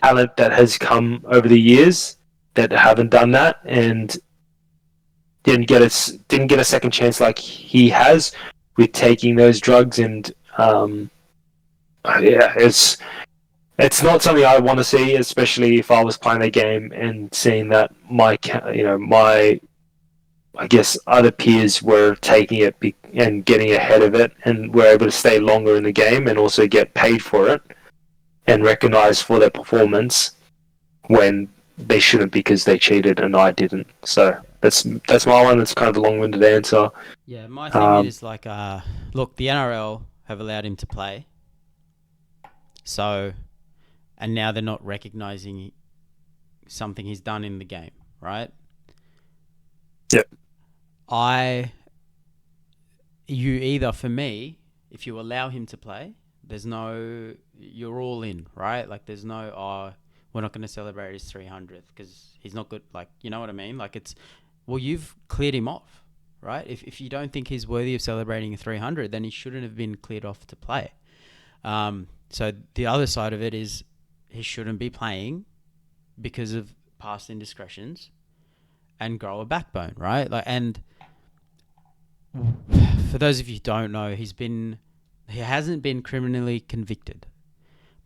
talent that has come over the years that haven't done that and didn't get a second chance like he has with taking those drugs. And yeah, it's not something I want to see, especially if I was playing a game and seeing that my I guess other peers were taking it and getting ahead of it and were able to stay longer in the game and also get paid for it and recognized for their performance when they shouldn't because they cheated and I didn't. So that's my one. That's kind of a long-winded answer. Yeah, my thing is like, look, the NRL have allowed him to play, so, and now they're not recognizing something he's done in the game, right? Yep. You either, for me, if you allow him to play, you're all in, right? Like, there's no, we're not going to celebrate his 300th because he's not good. Like, you know what I mean? Like, well, you've cleared him off, right? If you don't think he's worthy of celebrating a 300, then he shouldn't have been cleared off to play. So the other side of it is he shouldn't be playing because of past indiscretions and grow a backbone, right? Like, and for those of you who don't know, he hasn't been criminally convicted,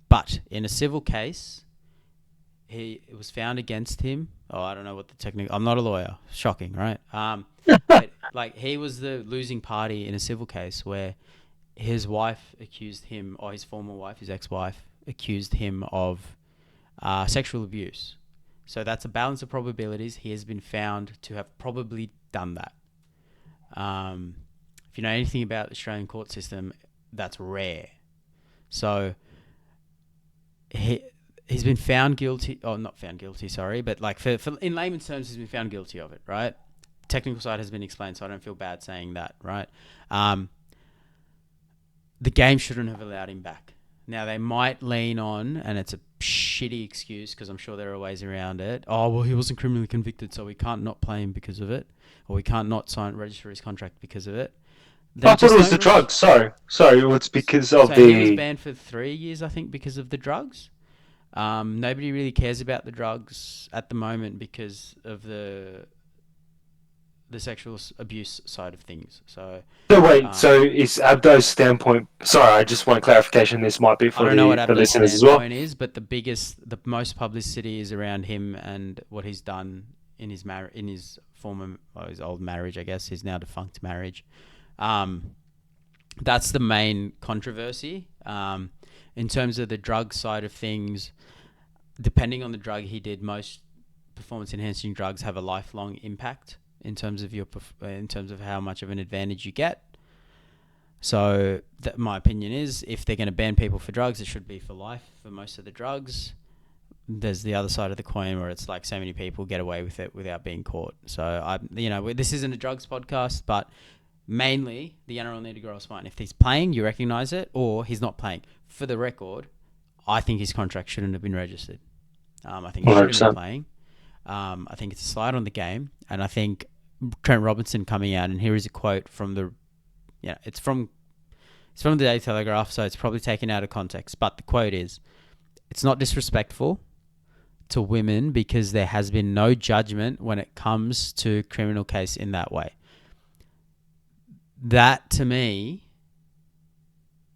but in a civil case, it was found against him. Oh, I don't know what the technical. I'm not a lawyer. Shocking, right? But like, he was the losing party in a civil case where his wife accused him, or his former wife, his ex-wife, accused him of sexual abuse. So that's a balance of probabilities. He has been found to have probably done that. If you know anything about the Australian court system, that's rare. So he's been found guilty, or not found guilty, sorry, but like for in layman's terms, he's been found guilty of it, right? technical side has been explained, so I don't feel bad saying that, right? The game shouldn't have allowed him back. Now, they might lean on, and it's a shitty excuse because I'm sure there are ways around it. Oh, well, he wasn't criminally convicted, so we can't not play him because of it, or we can't not register his contract because of it. I thought it was the drugs. Sorry, it's because of he was banned for 3 years, I think, because of the drugs. Nobody really cares about the drugs at the moment because of the sexual abuse side of things. So wait, so is Abdo's standpoint? Sorry, I just want clarification. This might be for the listeners as well. I don't know what Abdo's standpoint is, but the most publicity is around him and what he's done in his his old marriage, I guess, his now defunct marriage. That's the main controversy. In terms of the drug side of things, depending on the drug he did, most performance-enhancing drugs have a lifelong impact in terms of how much of an advantage you get. So my opinion is, if they're going to ban people for drugs, it should be for life for most of the drugs. There's the other side of the coin where it's like so many people get away with it without being caught. So this isn't a drugs podcast, but mainly the NRL need to grow a spine. If he's playing, you recognise it, or he's not playing. For the record, I think his contract shouldn't have been registered. I think he shouldn't be playing. I think it's a slide on the game, and I think Trent Robinson coming out, and here is a quote from it's from the Daily Telegraph, so it's probably taken out of context, but the quote is, "It's not disrespectful to women because there has been no judgment when it comes to criminal case in that way." That, to me,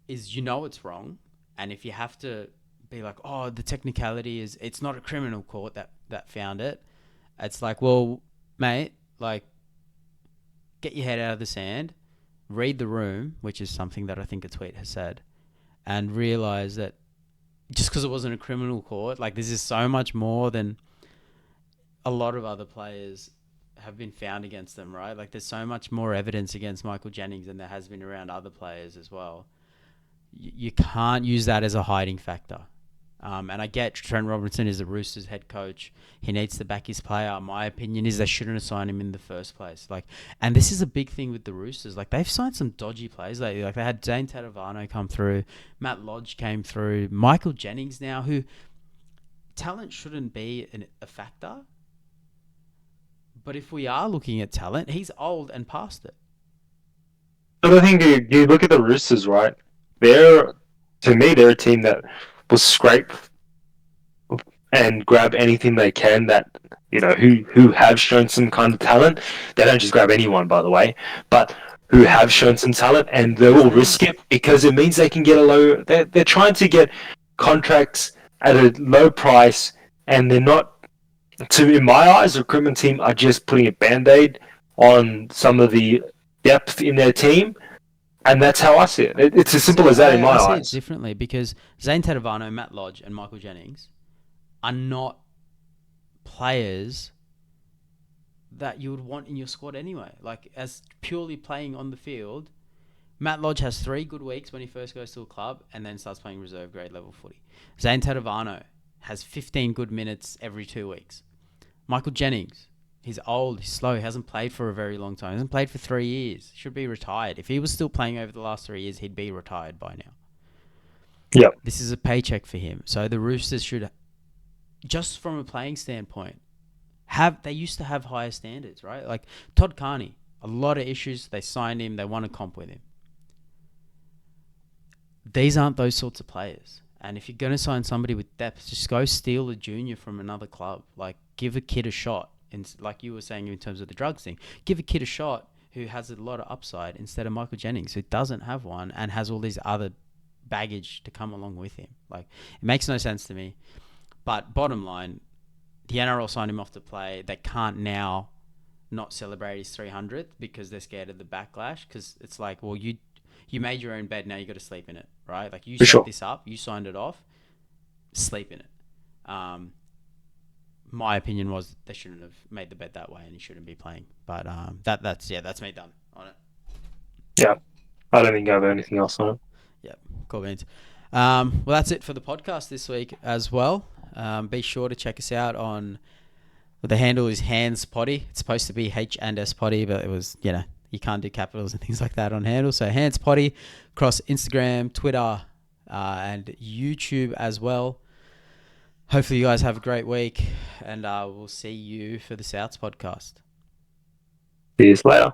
is, it's wrong, and if you have to be like, oh, the technicality is it's not a criminal court that found it, it's like, well, mate, like, get your head out of the sand, read the room, which is something that I think a tweet has said, and realize that just because it wasn't a criminal court, like, this is so much more than a lot of other players have been found against them, right? Like, there's so much more evidence against Michael Jennings than there has been around other players as well. You can't use that as a hiding factor. And I get Trent Robinson is the Roosters head coach. He needs to back his player. My opinion is they shouldn't have signed him in the first place. Like, and this is a big thing with the Roosters. Like, they've signed some dodgy players lately. Like, they had Zane Tadavano come through. Matt Lodge came through. Michael Jennings now, who talent shouldn't be a factor. But if we are looking at talent, he's old and past it. But I think you look at the Roosters, right? To me, they're a team that will scrape and grab anything they can that, who have shown some kind of talent. They don't just grab anyone, by the way, but who have shown some talent, and they will risk it because it means they can get they're trying to get contracts at a low price, and they're not, in my eyes, the recruitment team are just putting a band-aid on some of the depth in their team. And that's how I see it. It's as simple as that in my eyes. I see it differently because Zane Tadavano, Matt Lodge, and Michael Jennings are not players that you would want in your squad anyway. Like, as purely playing on the field, Matt Lodge has 3 good weeks when he first goes to a club and then starts playing reserve grade level footy. Zane Tadavano has 15 good minutes every 2 weeks. Michael Jennings, he's old, he's slow, he hasn't played for a very long time. He hasn't played for 3 years. He should be retired. If he was still playing over the last 3 years, he'd be retired by now. Yeah. This is a paycheck for him. So the Roosters should, just from a playing standpoint, they used to have higher standards, right? Like Todd Carney, a lot of issues. They signed him. They won a comp with him. These aren't those sorts of players. And if you're going to sign somebody with depth, just go steal a junior from another club. Like, give a kid a shot. And like you were saying in terms of the drugs thing, give a kid a shot who has a lot of upside instead of Michael Jennings, who doesn't have one and has all these other baggage to come along with him. Like, it makes no sense to me. But bottom line, the NRL signed him off to play. They can't now not celebrate his 300th because they're scared of the backlash. Because it's like, well, you made your own bed, now you got to sleep in it, right? Like, you set this up, you signed it off, sleep in it. My opinion was they shouldn't have made the bet that way, and he shouldn't be playing. But that's me done on it. Yeah, I don't think I have anything else on it. Yeah, cool beans. Well, that's it for the podcast this week as well. Be sure to check us out on the handle is H&SPoddy. It's supposed to be H&SPoddy, but it was, you can't do capitals and things like that on handle. So H&SPoddy across Instagram, Twitter, and YouTube as well. Hopefully you guys have a great week, and we'll see you for the Souths podcast. See you later.